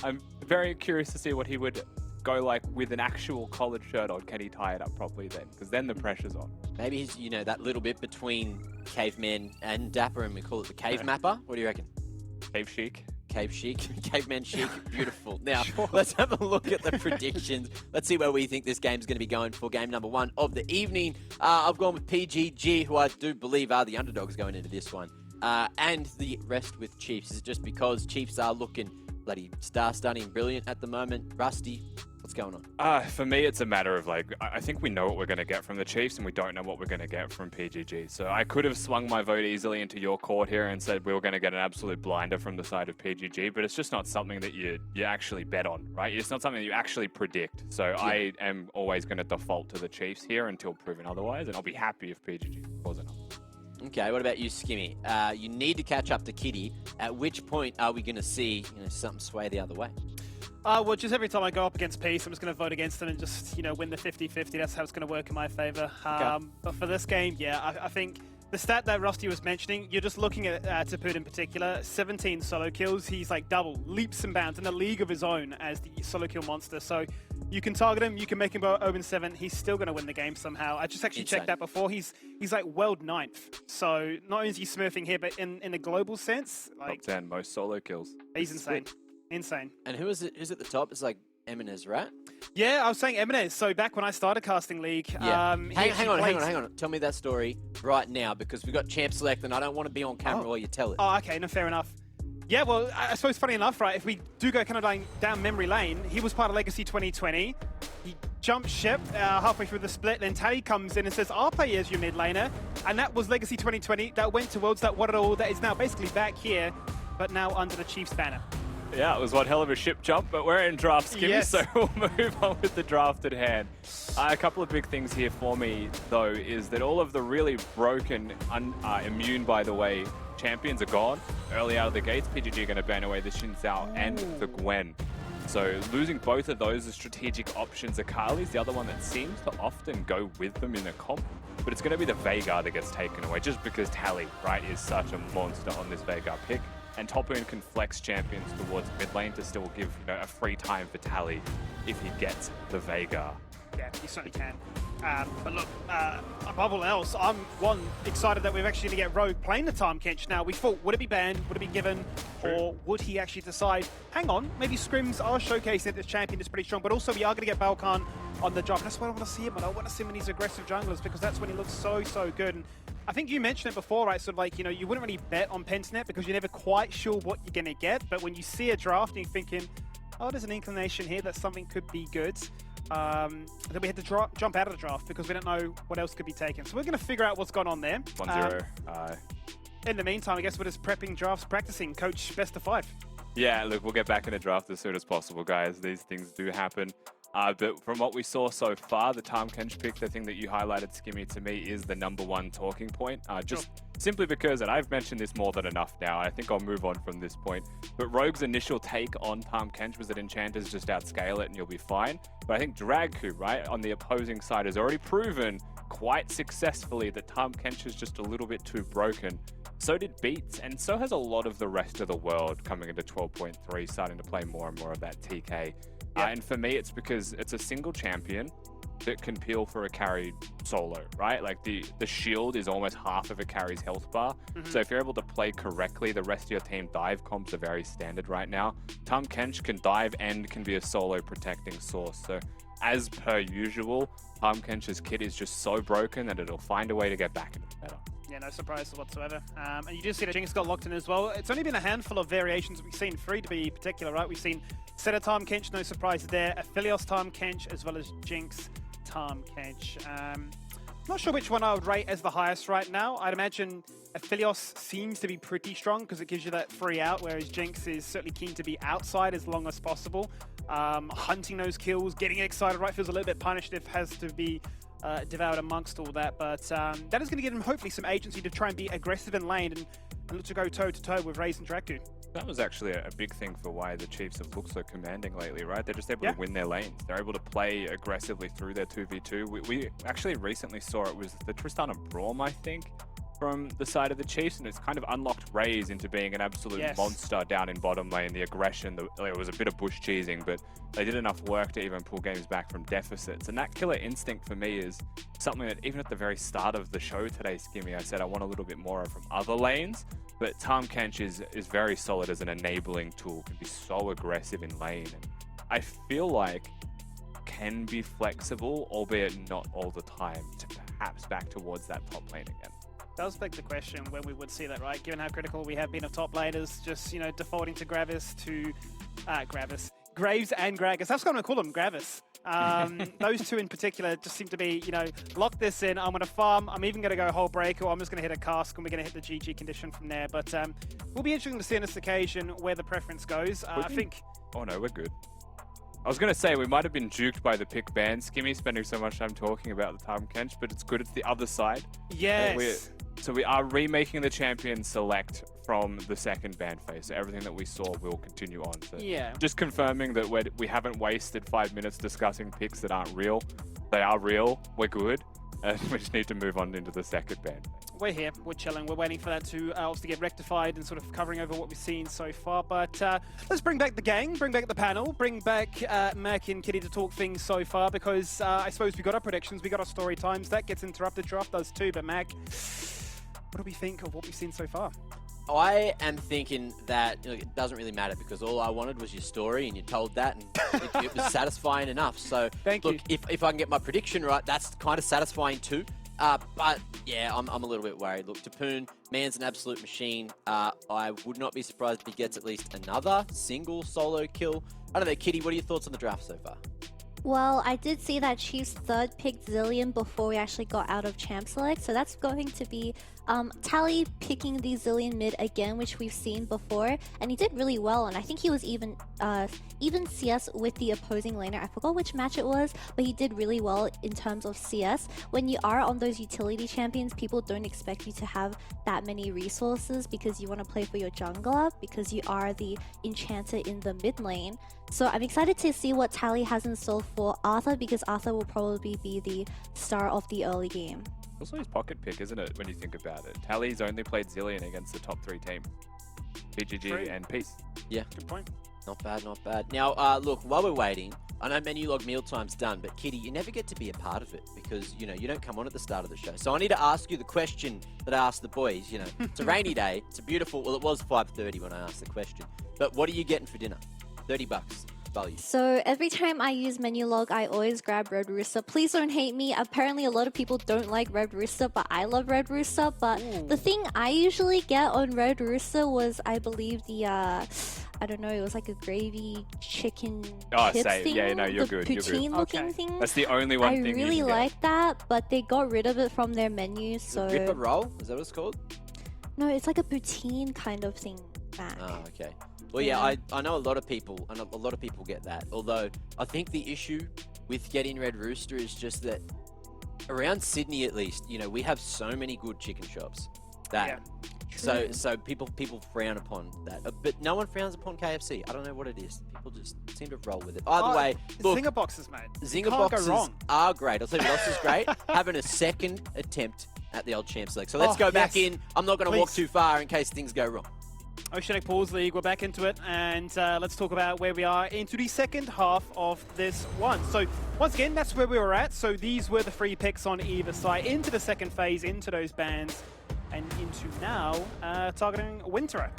I'm very curious to see what he would go like with an actual collared shirt on. Can he tie it up properly then? Because then the pressure's on. Maybe he's, you know, that little bit between caveman and dapper, and we call it the cave mapper. What do you reckon? Cave chic. Cave chic, caveman chic, beautiful. Now, let's have a look at the predictions. Let's see where we think this game's going to be going for game number 1 of the evening. I've gone with PGG, who I do believe are the underdogs going into this one. And the rest with Chiefs. Is it just because Chiefs are looking bloody star-stunning brilliant at the moment? Rusty, What's going on? For me, it's a matter of like, I think we know what we're going to get from the Chiefs and we don't know what we're going to get from PGG. So I could have swung my vote easily into your court here and said we were going to get an absolute blinder from the side of PGG, but it's just not something that you actually bet on, right? It's not something that you actually predict. So yeah. I am always going to default to the Chiefs here until proven otherwise, and I'll be happy if PGG scores enough. Okay, what about you, Skimmy? You need to catch up to Kitty. At which point are we going to see something sway the other way? Well, just every time I go up against Peace, I'm just going to vote against them and just, win the 50-50. That's how it's going to work in my favor. Okay. But for this game, yeah, I think the stat that Rusty was mentioning, you're just looking at Taput in particular, 17 solo kills. He's like double, leaps and bounds in a league of his own as the solo kill monster. So you can target him, you can make him go 0-7. He's still going to win the game somehow. I just actually checked that before. He's like world 9th. So not only is he smurfing here, but in a global sense, like top 10 most solo kills. He's insane. Insane. And who is it? Who's at the top? It's like Eminez, right? Yeah, I was saying Eminez. So back when I started casting League, yeah. Hang on. Tell me that story right now because we got Champ Select and I don't want to be on camera while you tell it. Oh, okay. No, fair enough. Yeah, well, I suppose funny enough, right, if we do go kind of down memory lane, he was part of Legacy 2020. He jumped ship halfway through the split, then Tally comes in and says, I'll play as your mid laner. And that was Legacy 2020. That went to Worlds, that won it all. That is now basically back here, but now under the Chiefs banner. Yeah, it was one hell of a ship jump, but we're in draft, Skimmy, yes. So we'll move on with the draft at hand. A couple of big things here for me, though, is that all of the really broken, immune, by the way, champions are gone. Early out of the gates, PGG are going to ban away the Xin Zhao and the Gwen. So losing both of those as strategic options, Akali's the other one that seems to often go with them in a comp. But it's going to be the Veigar that gets taken away, just because Tally, right, is such a monster on this Veigar pick. And Topoon can flex champions towards mid lane to still give a free time for Tally if he gets the Veigar. Yeah, he certainly can. But look, above all else, I'm excited that we've actually going to get Rogue playing the Tahm Kench now. We thought, would it be banned? Would it be given? True. Or would he actually decide, hang on, maybe Scrims are showcasing that this champion is pretty strong, but also we are going to get Balkan on the drop. That's why I want to see him, and I want to see him in these aggressive junglers because that's when he looks so, so good. And I think you mentioned it before, right? Sort of like, you wouldn't really bet on Pentanet because you're never quite sure what you're going to get. But when you see a draft and you're thinking, oh, there's an inclination here that something could be good. Then we had to jump out of the draft because we don't know what else could be taken. So we're going to figure out what's gone on there. 1-0. In the meantime, I guess we're just prepping drafts, practicing. Coach, best of 5. Yeah, look, we'll get back in the draft as soon as possible, guys. These things do happen. But from what we saw so far, the Tahm Kench pick, the thing that you highlighted, Skimmy, to me is the #1 talking point. Just simply because, and I've mentioned this more than enough now, I think I'll move on from this point. But Rogue's initial take on Tahm Kench was that enchanters just outscale it and you'll be fine. But I think Dragku, right, on the opposing side has already proven quite successfully that Tahm Kench is just a little bit too broken. So did Beats, and so has a lot of the rest of the world coming into 12.3, starting to play more and more of that TK. And for me, it's because it's a single champion that can peel for a carry solo, right? Like the shield is almost half of a carry's health bar. So if you're able to play correctly, the rest of your team dive comps are very standard right now. Tahm Kench can dive and can be a solo protecting source. So as per usual, Tahm Kench's kit is just so broken that it'll find a way to get back into the meta. Yeah, no surprises whatsoever. And you do see that Jinx got locked in as well. It's only been a handful of variations we've seen, 3 to be particular, right? We've seen Seta Tahm Kench, no surprises there. Aphelios Tahm Kench, as well as Jinx Tahm Kench. Not sure which one I would rate as the highest right now. I'd imagine Aphelios seems to be pretty strong because it gives you that free out, whereas Jinx is certainly keen to be outside as long as possible. Hunting those kills, getting excited, right? Feels a little bit punished if has to be devoured amongst all that, but that is going to give him hopefully some agency to try and be aggressive in lane and look to go toe-to-toe with Raze and Dragku. That was actually a big thing for why the Chiefs have looked so commanding lately, right? They're just able to win their lanes. They're able to play aggressively through their 2v2. We actually recently saw it was the Tristan and Braum, I think, from the side of the Chiefs, and it's kind of unlocked Raze into being an absolute monster down in bottom lane. The aggression, it was a bit of bush cheesing, but they did enough work to even pull games back from deficits. And that killer instinct for me is something that even at the very start of the show today, Skimmy, I said I want a little bit more from other lanes. But Tahm Kench is very solid as an enabling tool, can be so aggressive in lane. And I feel like can be flexible, albeit not all the time, to perhaps back towards that top lane again. Does beg the question when we would see that, right? Given how critical we have been of top laners, just, defaulting to Graves and Gragas. That's what I'm going to call them, Gravis. Those two in particular just seem to be, you know, lock this in. I'm going to farm. I'm even going to go whole break, or I'm just going to hit a cask, and we're going to hit the GG condition from there. But will be interesting to see on this occasion where the preference goes. I think... Oh no, we're good. I was going to say, we might have been juked by the pick ban. Skimmy spending so much time talking about the time Kench, but it's good. It's the other side. Yes. So we are remaking the champion select from the second ban phase. So everything that we saw will continue on. So Yeah. just confirming that we haven't wasted 5 minutes discussing picks that aren't real. They are real. We're good. And we just need to move on into the second ban phase. We're here, we're chilling, we're waiting for that to obviously get rectified and sort of covering over what we've seen so far. But let's bring back the gang, bring back the panel, bring back Mac and Kitty to talk things so far, because I suppose we got our predictions, we got our story times. That gets interrupted, Draft does too. But Mac, what do we think of what we've seen so far? I am thinking that it doesn't really matter, because all I wanted was your story, and you told that, and it was satisfying enough. So Thank you. If I can get my prediction right, that's kind of satisfying too. But yeah, I'm a little bit worried. Look, Tapoon, man's an absolute machine. I would not be surprised if he gets at least another single solo kill. I don't know, Kitty, what are your thoughts on the draft so far? Well, I did see that Chiefs third picked Zilean before we actually got out of Champ Select, so that's going to be Tally picking the Zilean mid again, which we've seen before, and he did really well, and I think he was even CS with the opposing laner. I forgot which match it was, but he did really well in terms of CS. When you are on those utility champions, people don't expect you to have that many resources, because you want to play for your jungler, because you are the enchanter in the mid lane. So I'm excited to see what Tally has in store for Arthur, because Arthur will probably be the star of the early game. Also his pocket pick, isn't it, when you think about it? Tally's only played Zilean against the top 3 team. PGG and Peace. Yeah. Good point. Not bad, not bad. Now, look, while we're waiting, I know Menulog mealtime's done, but Kitty, you never get to be a part of it, because, you know, you don't come on at the start of the show. So I need to ask you the question that I asked the boys. You know, it's a rainy day, it's a beautiful, well, it was 5:30 when I asked the question. But what are you getting for dinner? $30 value. So every time I use Menulog, I always grab Red Rooster. Please don't hate me. Apparently a lot of people don't like Red Rooster, but I love Red Rooster. But the thing I usually get on Red Rooster was, I believe, the I don't know, it was like a gravy chicken chips thing. Yeah, no, you're the good. You're good. poutine looking thing. That's the only one I thing really you can like that, but they got rid of it from their menu. So Ripper roll? Is that what it's called? no, it's like a poutine kind of thing, Mac. Oh, okay. Well, yeah, I know a lot of people, and a lot of people get that. Although, I think the issue with getting Red Rooster is just that around Sydney, at least, you know, we have so many good chicken shops that so people frown upon that. But no one frowns upon KFC. I don't know what it is. People just seem to roll with it. Either way, look, Zinger boxes, mate. Zinger Can't boxes go wrong. are great. I'll tell you what else is great. Having a second attempt at the old Champ Select. So let's go back in. I'm not going to walk too far in case things go wrong. Oceanic Pools League, we're back into it, and let's talk about where we are into the second half of this one. So once again, that's where we were at. So these were the free picks on either side into the second phase, into those bans, and into now targeting Winterer.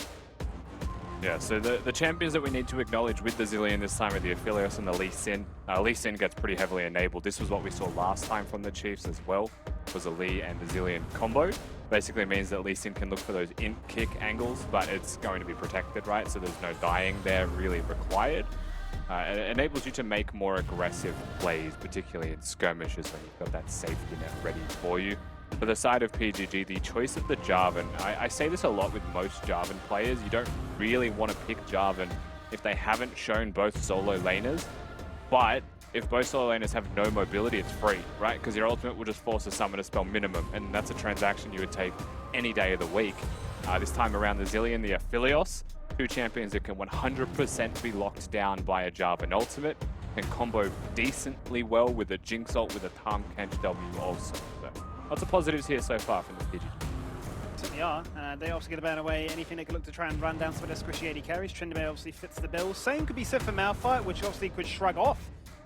Yeah, so the champions that we need to acknowledge with the Zilean this time are the Aphelios and the Lee Sin. Lee Sin gets pretty heavily enabled. This was what we saw last time from the Chiefs as well. It was a Lee and the Zilean combo. Basically means that Lee Sin can look for those in-kick angles, but it's going to be protected, right? So there's no dying there really required. It enables you to make more aggressive plays, particularly in skirmishes when you've got that safety net ready for you. For the side of PGG, the choice of the Jarvan, I say this a lot with most Jarvan players, you don't really want to pick Jarvan if they haven't shown both solo laners, but if both solo laners have no mobility, it's free, right? Because your ultimate will just force a summon a spell minimum, and that's a transaction you would take any day of the week. This time around, the Zilean, the Aphelios, 2 champions that can 100% be locked down by a Jarvan ultimate, can combo decently well with a Jinx ult with a Tahm Kench W also. So, lots of positives here so far from the PGG. Certainly are. They obviously get a ban away. Anything they could look to try and run down some of their squishy AD carries. Tryndamere obviously fits the bill. Same could be said for Malphite, which obviously could shrug off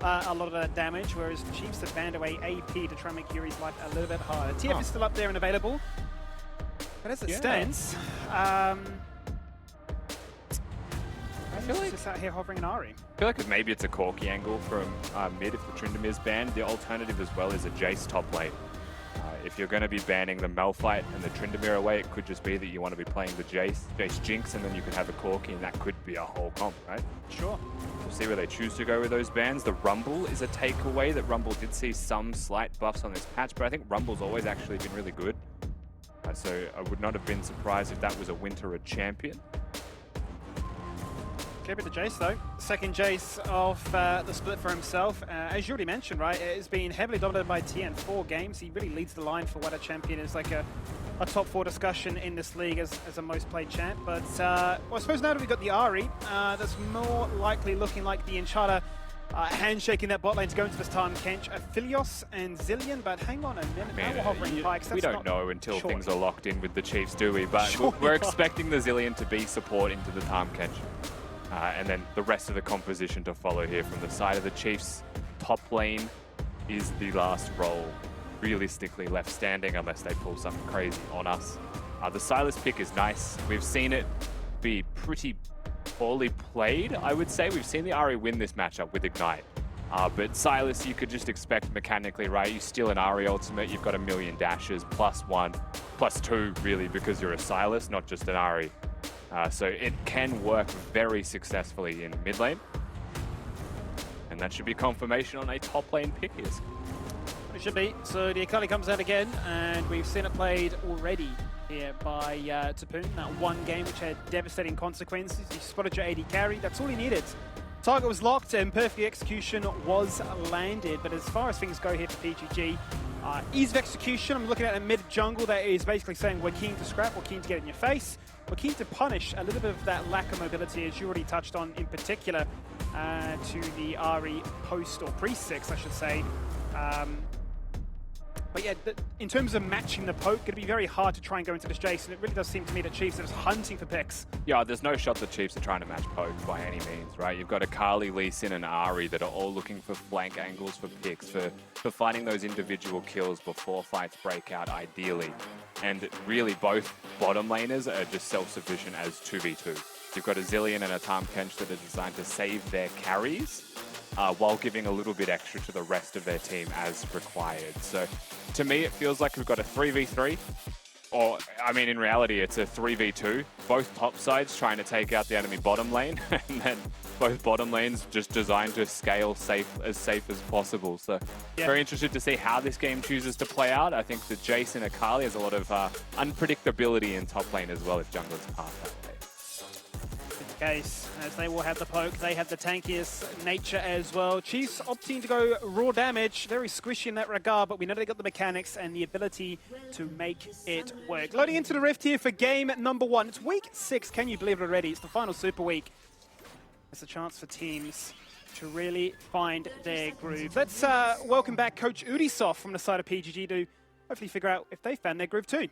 a lot of that damage, whereas the Chiefs have banned away AP to try and make Yuri's life a little bit harder. TF is still up there and available, but as it stands, I feel like just out here hovering an Ahri. I feel like maybe it's a Corki angle from mid if the Tryndamere's banned. The alternative as well is a Jace top lane. If you're going to be banning the Malphite and the Tryndamere away, it could just be that you want to be playing the Jace Jinx, and then you could have a Corki, and that could be a whole comp, right? Sure. We'll see where they choose to go with those bans. The Rumble is a takeaway. That Rumble did see some slight buffs on this patch, but I think Rumble's always actually been really good. So I would not have been surprised if that was a Winter champion. Keep it to Jace though. Second Jace of the split for himself. As you already mentioned, right, it's been heavily dominated by TN. 4 games. He really leads the line for what a champion is, like a top 4 discussion in this league as a most played champ. But well, I suppose now that we've got the Ahri, that's more likely looking like the Enchada handshaking that bot lane to go into this time. Kench, Aphelios and Zillion, but hang on a minute. Now we're hovering pikes. We That's don't know until surely. things are locked in with the Chiefs, do we? But we're expecting the Zillion to be support into the Tahm Kench. And then the rest of the composition to follow here from the side of the Chiefs. Top lane is the last role realistically left standing unless they pull something crazy on us. The Sylas pick is nice. We've seen it be pretty poorly played, I would say. We've seen the Ahri win this matchup with Ignite. But Sylas, you could just expect mechanically, right? You steal an Ahri ultimate, you've got a million dashes, +1, +2 really, because you're a Sylas, not just an Ahri. So it can work very successfully in mid lane. And that should be confirmation on a top lane pick here. It should be. So the Akali comes out again, and we've seen it played already here by Tapoon. That one game which had devastating consequences. He spotted your AD carry. That's all he needed. Target was locked and perfect execution was landed. But as far as things go here for PGG, ease of execution, I'm looking at a mid jungle that is basically saying we're keen to scrap, we're keen to get in your face. We're keen to punish a little bit of that lack of mobility, as you already touched on, in particular to the Ahri post, or pre-6, I should say. But yeah, in terms of matching the poke, it'll be very hard to try and go into this Jace, and it really does seem to me that Chiefs are just hunting for picks. Yeah, there's no shot the Chiefs are trying to match poke by any means, right? You've got Akali, Lee Sin, and Ahri that are all looking for flank angles, for picks, for finding those individual kills before fights break out, ideally. And really, both bottom laners are just self-sufficient as 2v2. You've got a Zillion and a Tahm Kench that are designed to save their carries, while giving a little bit extra to the rest of their team as required. So to me, it feels like we've got a 3v3, or I mean, in reality, it's a 3v2. Both top sides trying to take out the enemy bottom lane, and then both bottom lanes just designed to scale safe as possible. So very interested to see how this game chooses to play out. I think that Jace and Akali has a lot of unpredictability in top lane as well if junglers pass that way. Case, as they will have the poke, they have the tankiest nature as well. Chiefs opting to go raw damage, very squishy in that regard, but we know they got the mechanics and the ability to make it work. Loading into the Rift here for game number 1. It's week 6, can you believe it already? It's the final Super Week. It's a chance for teams to really find their groove. Let's welcome back Coach Udisoft from the side of PGG to hopefully figure out if they found their groove too.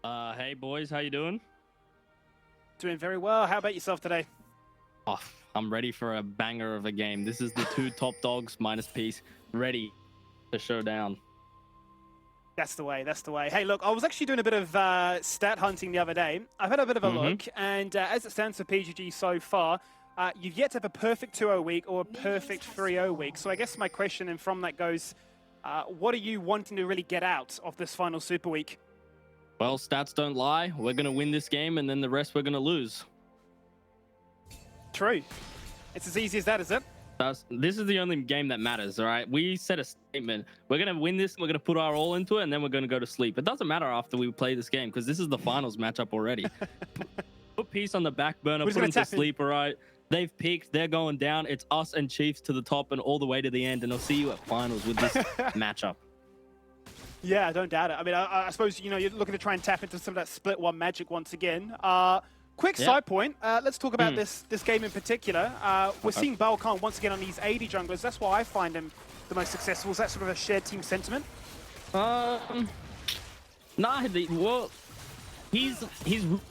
Hey boys, how you doing? Doing very well. How about yourself today? Oh, I'm ready for a banger of a game. This is the 2 top dogs minus piece, ready to show down. That's the way, that's the way. Hey, look, I was actually doing a bit of stat hunting the other day. I've had a bit of a look, and as it stands for PGG so far, you've yet to have a perfect 2-0 week or a perfect 3-0 week. So I guess my question, and from that goes, what are you wanting to really get out of this final Super Week? Well, stats don't lie. We're going to win this game, and then the rest we're going to lose. True. It's as easy as that, is it? This is the only game that matters, all right? We set a statement. We're going to win this, we're going to put our all into it, and then we're going to go to sleep. It doesn't matter after we play this game, because this is the finals matchup already. Put peace on the back burner, put them to sleep, all right? They've peaked, they're going down. It's us and Chiefs to the top and all the way to the end, and I'll see you at finals with this matchup. Yeah, I don't doubt it. I mean, I suppose, you know, you're looking to try and tap into some of that split one magic once again. Quick side point. Let's talk about this game in particular. We're seeing Balkan once again on these AD junglers. That's why I find him the most successful. Is that sort of a shared team sentiment? Nah, well, he's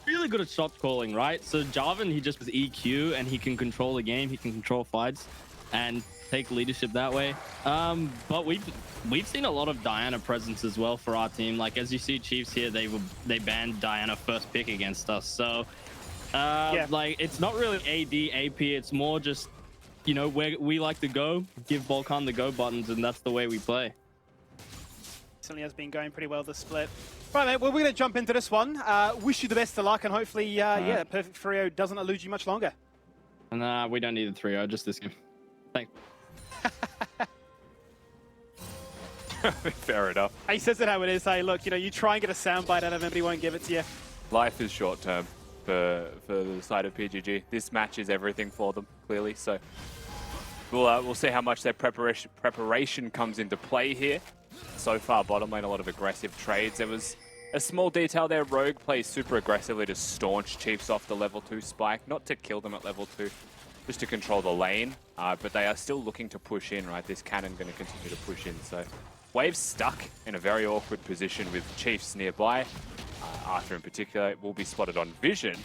really good at shot calling, right? So Jarvan, he just was EQ, and he can control the game. He can control fights and take leadership that way. But we've seen a lot of Diana presence as well for our team. Like, as you see Chiefs here, they banned Diana first pick against us. So like, it's not really AD, AP, it's more just, you know, where we like to go, give Balkan the go buttons, and that's the way we play. Certainly has been going pretty well this split. Right, mate, well, we're going to jump into this one. Wish you the best of luck, and hopefully, yeah, perfect 3-0 doesn't elude you much longer. And we don't need a 3-0, just this game. Thanks. Fair enough. He says it how it is. Hey, look, you know, you try and get a soundbite out of him, but he won't give it to you. Life is short term for the side of PGG. This match is everything for them, clearly. So we'll see how much their preparation comes into play here. So far, bottom lane, a lot of aggressive trades. There was a small detail there. Rogue plays super aggressively to staunch Chiefs off the level 2 spike, not to kill them at level 2, just to control the lane. But they are still looking to push in, right? This cannon going to continue to push in. So Wave's stuck in a very awkward position with Chiefs nearby. Arthur in particular will be spotted on vision.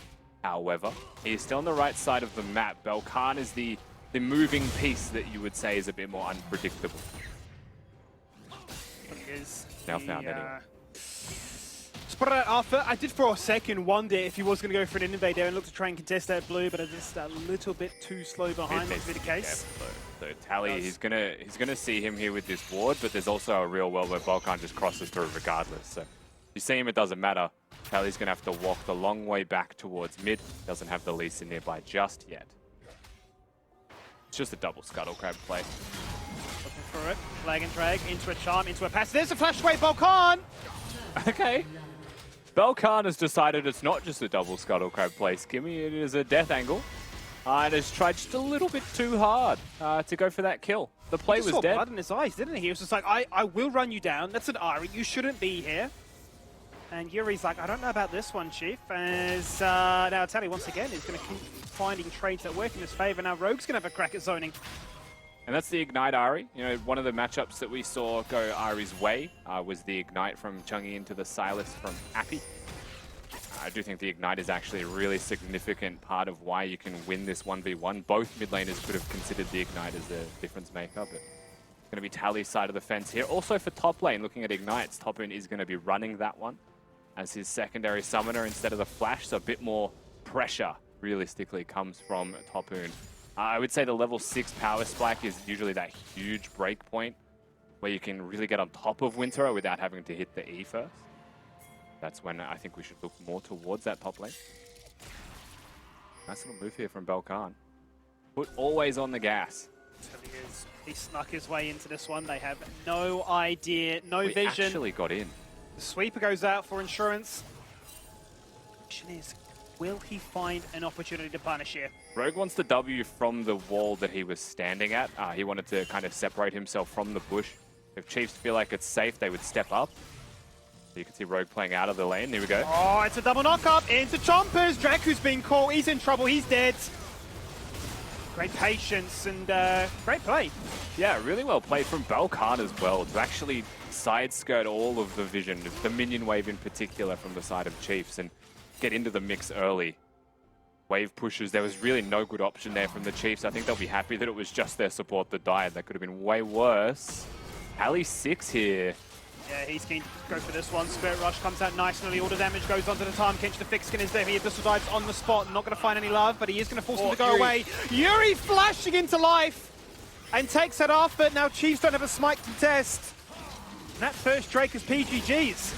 However, he is still on the right side of the map. Belkan is the moving piece that you would say is a bit more unpredictable. Now found anyway. Spotted out Arthur. I did for a second wonder if he was going to go for an invade there and look to try and contest that blue, but it's just a little bit too slow behind. That to be the case. So Tally, he's gonna see him here with this ward, but there's also a real world where Belkan just crosses through regardless. So you see him, it doesn't matter. Tally's gonna have to walk the long way back towards mid. Doesn't have the Lisa nearby just yet. It's just a double scuttle crab play. Looking for it. Flag and drag into a charm, into a pass. There's a flash away, Belkan! Okay. Belkan has decided it's not just a double scuttle crab play, Skimmy. It is a death angle. And has tried just a little bit too hard to go for that kill. The play was saw dead. blood in his eyes, didn't he? He was just like, I will run you down. That's an Ari. You shouldn't be here. And Yuri's like, I don't know about this one, Chief. As now Tally once again is going to keep finding trades that work in his favor. Now Rogue's going to have a crack at zoning. And that's the Ignite Ari. You know, one of the matchups that we saw go Ari's way was the Ignite from Chungi into the Silas from Appy. I do think the Ignite is actually a really significant part of why you can win this 1v1. Both mid laners could have considered the Ignite as a difference maker, but it's going to be Tally's side of the fence here. Also for top lane, looking at Ignites, Topoon is going to be running that one as his secondary summoner instead of the flash, so a bit more pressure realistically comes from Topoon. I would say the level 6 power spike is usually that huge break point where you can really get on top of Winterer without having to hit the E first. That's when I think we should look more towards that top lane. Nice little move here from Belkan. Put always on the gas. He snuck his way into this one. They have no idea, no vision. Actually got in. The sweeper goes out for insurance. The question is, will he find an opportunity to punish here? Rogue wants the W from the wall that he was standing at. He wanted to kind of separate himself from the bush. If Chiefs feel like it's safe, they would step up. You can see Rogue playing out of the lane. Here we go. Oh, it's a double knock-up into Chompers. Draku's been caught. He's in trouble. He's dead. Great patience and great play. Yeah, really well played from Belkan as well to actually side skirt all of the vision, the minion wave in particular from the side of Chiefs, and get into the mix early. Wave pushes. There was really no good option there from the Chiefs. I think they'll be happy that it was just their support that died. That could have been way worse. Pally 6 here. Yeah, he's keen to go for this one. Spirit Rush comes out nice and early. All the damage goes onto the time. Kinch the Fix Skin is there. He just survives on the spot. Not going to find any love, but he is going to force him to go away. Yuri flashing into life and takes that off, but now Chiefs don't have a smite to test. And that first Drake is PGG's.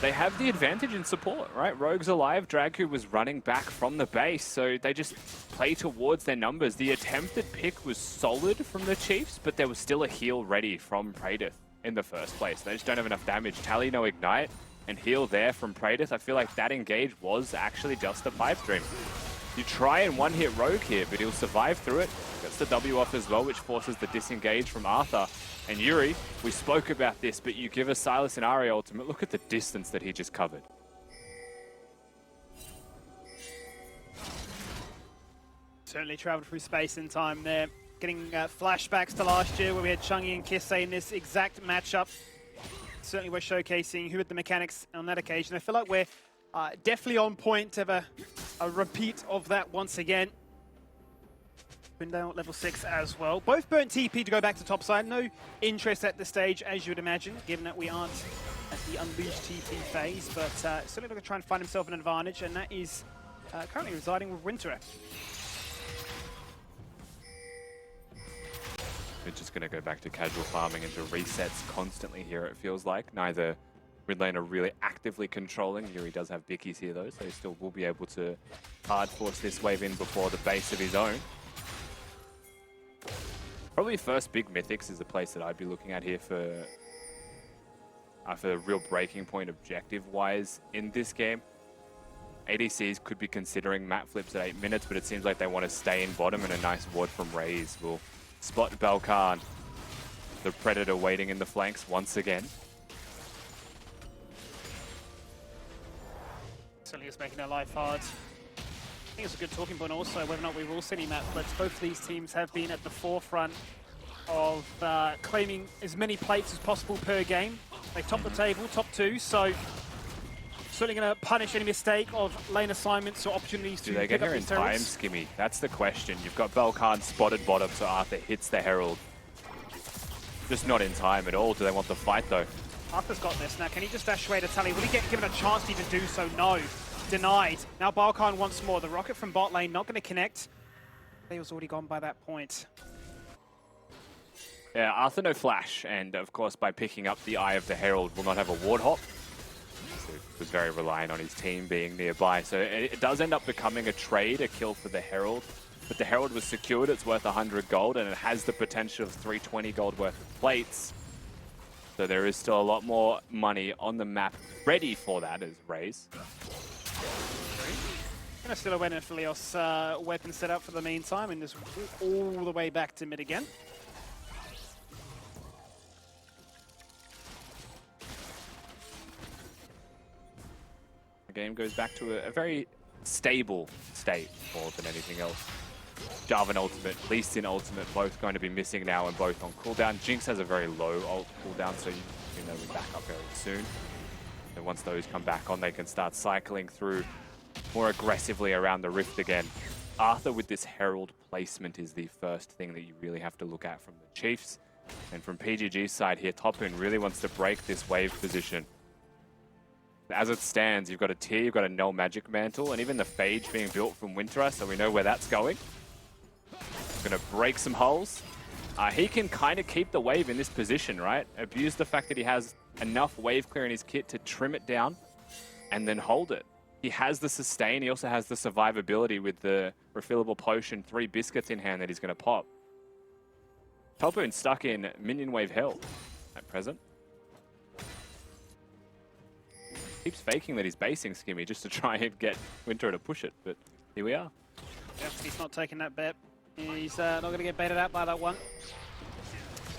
They have the advantage in support, right? Rogue's alive. Dragu was running back from the base, so they just play towards their numbers. The attempted pick was solid from the Chiefs, but there was still a heal ready from Praedyth in the first place. They just don't have enough damage. Tally, no Ignite, and heal there from Praedyth. I feel like that engage was actually just a pipe dream. You try and one-hit Rogue here, but he'll survive through it. Gets the W off as well, which forces the disengage from Arthur. And Yuri, we spoke about this, but you give a Silas and Ari ultimate. Look at the distance that he just covered. Certainly traveled through space and time there. Getting flashbacks to last year where we had Chungi and Kissei in this exact matchup. Certainly we're showcasing who had the mechanics on that occasion. I feel like we're definitely on point to have a repeat of that once again. Been down at level 6 as well. Both burnt TP to go back to topside. No interest at this stage, as you would imagine, given that we aren't at the unleashed TP phase. But certainly looking to try and find himself an advantage, and that is currently residing with Winterer. We're just going to go back to casual farming into resets constantly here, it feels like. Neither mid lane are really actively controlling. Yuri does have Bickies here though, so he still will be able to hard force this wave in before the base of his own. Probably first big Mythics is the place that I'd be looking at here for the real breaking point objective-wise in this game. ADCs could be considering map flips at 8 minutes, but it seems like they want to stay in bottom, and a nice ward from Raze will spot Balkan, the Predator waiting in the flanks once again. Certainly is making their life hard. I think it's a good talking point also, whether or not we will see any map flips. Both of these teams have been at the forefront of claiming as many plates as possible per game. They top the table, top 2, so certainly going to punish any mistake of lane assignments or opportunities to Do they get here in time, Skimmy? That's the question. You've got Balkan spotted bottom, so Arthur hits the Herald. Just not in time at all. Do they want the fight though? Arthur's got this. Now, can he just dash away to Tally? Will he get given a chance to even do so? No. Denied. Now Balkan once more. The rocket from bot lane not going to connect. He was already gone by that point. Yeah, Arthur no flash, and of course by picking up the Eye of the Herald will not have a ward hop. So he was very reliant on his team being nearby. So it does end up becoming a trade, a kill for the Herald. But the Herald was secured, it's worth 100 gold, and it has the potential of 320 gold worth of plates. So there is still a lot more money on the map ready for that as Raze. Gonna still away in Philios weapon set up for the meantime, and just all the way back to mid again. The game goes back to a very stable state more than anything else. Jarvan ultimate, Lee Sin ultimate, both going to be missing now and both on cooldown. Jinx has a very low ult cooldown, so you know we back up very soon. And once those come back on, they can start cycling through more aggressively around the rift again. Arthur with this Herald placement is the first thing that you really have to look at from the Chiefs. And from PGG's side here, Topun really wants to break this wave position. As it stands, you've got a Tear, you've got a Null Magic Mantle, and even the Phage being built from Winterer, so we know where that's going. Gonna break some holes. He can kind of keep the wave in this position, right? Abuse the fact that he has enough wave clear in his kit to trim it down and then hold it. He has the sustain, he also has the survivability with the refillable potion, 3 biscuits in hand that he's gonna pop. Topun stuck in minion wave hell at present. Keeps faking that he's basing Skimmy just to try and get Winterer to push it, but here we are. Yep, he's not taking that bet. He's not going to get baited out by that one.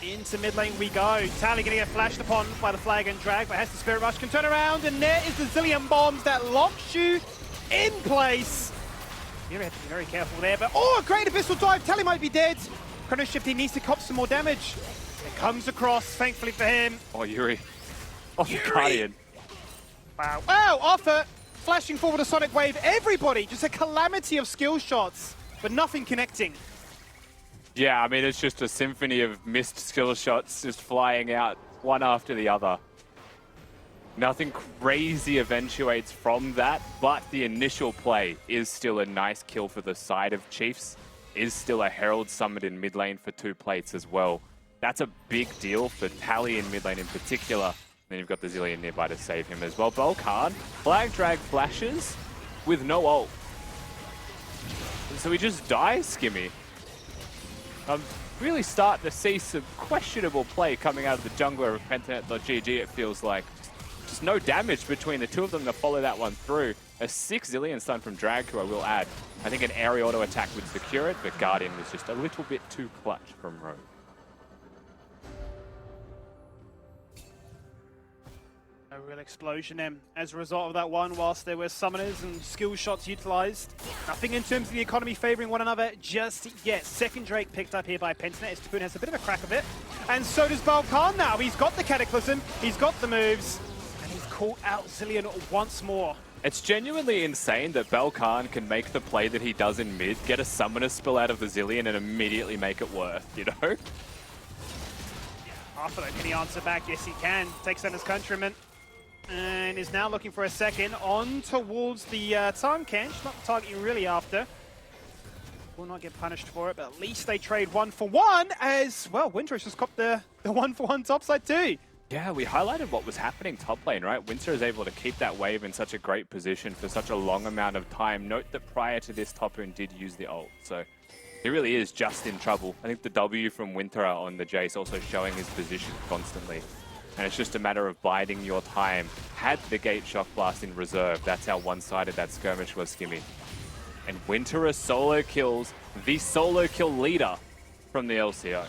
Into mid lane we go. Tally going to get flashed upon by the flag and drag, but has the Spirit Rush, can turn around, and there is the Zillion Bombs that locks you in place. You have to be very careful there, but oh, a great Abyssal Dive. Tally might be dead. Chrono Shift, he needs to cop some more damage. It comes across, thankfully for him. Oh, Yuri. Oh, the Guardian. Wow. Wow, Arthur flashing forward a Sonic Wave. Everybody, just a calamity of skill shots, but nothing connecting. Yeah, I mean, it's just a symphony of missed skill shots just flying out one after the other. Nothing crazy eventuates from that, but the initial play is still a nice kill for the side of Chiefs. Is still a Herald Summit in mid lane for 2 plates as well. That's a big deal for Tally in mid lane in particular. Then you've got the Zillion nearby to save him as well. Balkan, flag drag flashes with no ult. So he just dies, Skimmy. I'm really starting to see some questionable play coming out of the jungler of Pentanet.gg, it feels like. Just no damage between the two of them to follow that one through. A 6 Zillion stun from Drag, who I will add. I think an area auto attack would secure it, but Guardian was just a little bit too clutch from Rogue. A real explosion then as a result of that one, whilst there were summoners and skill shots utilized. Nothing in terms of the economy favoring one another just yet. Second Drake picked up here by Pentanet. Topun has a bit of a crack of it. And so does Balkan now. He's got the Cataclysm, he's got the moves, and he's caught out Zillion once more. It's genuinely insane that Balkan can make the play that he does in mid, get a summoner spill out of the Zillion and immediately make it worth, you know? Arthur, can he answer back? Yes, he can. Takes on his countryman. And is now looking for a second on towards the Tahm Kench, not the target you're really after. will not get punished for it, but at least they trade 1-for-1 as, well, Winter has just copped the 1-for-1 topside too. Yeah, we highlighted what was happening top lane, right? Winter is able to keep that wave in such a great position for such a long amount of time. Note that prior to this, Topoon did use the ult, so he really is just in trouble. I think the W from Winter on the Jace also showing his position constantly. And it's just a matter of biding your time. Had the Gate Shock Blast in reserve, that's how one-sided that skirmish was, Skimmy. And Winter solo kills the solo kill leader from the LCO.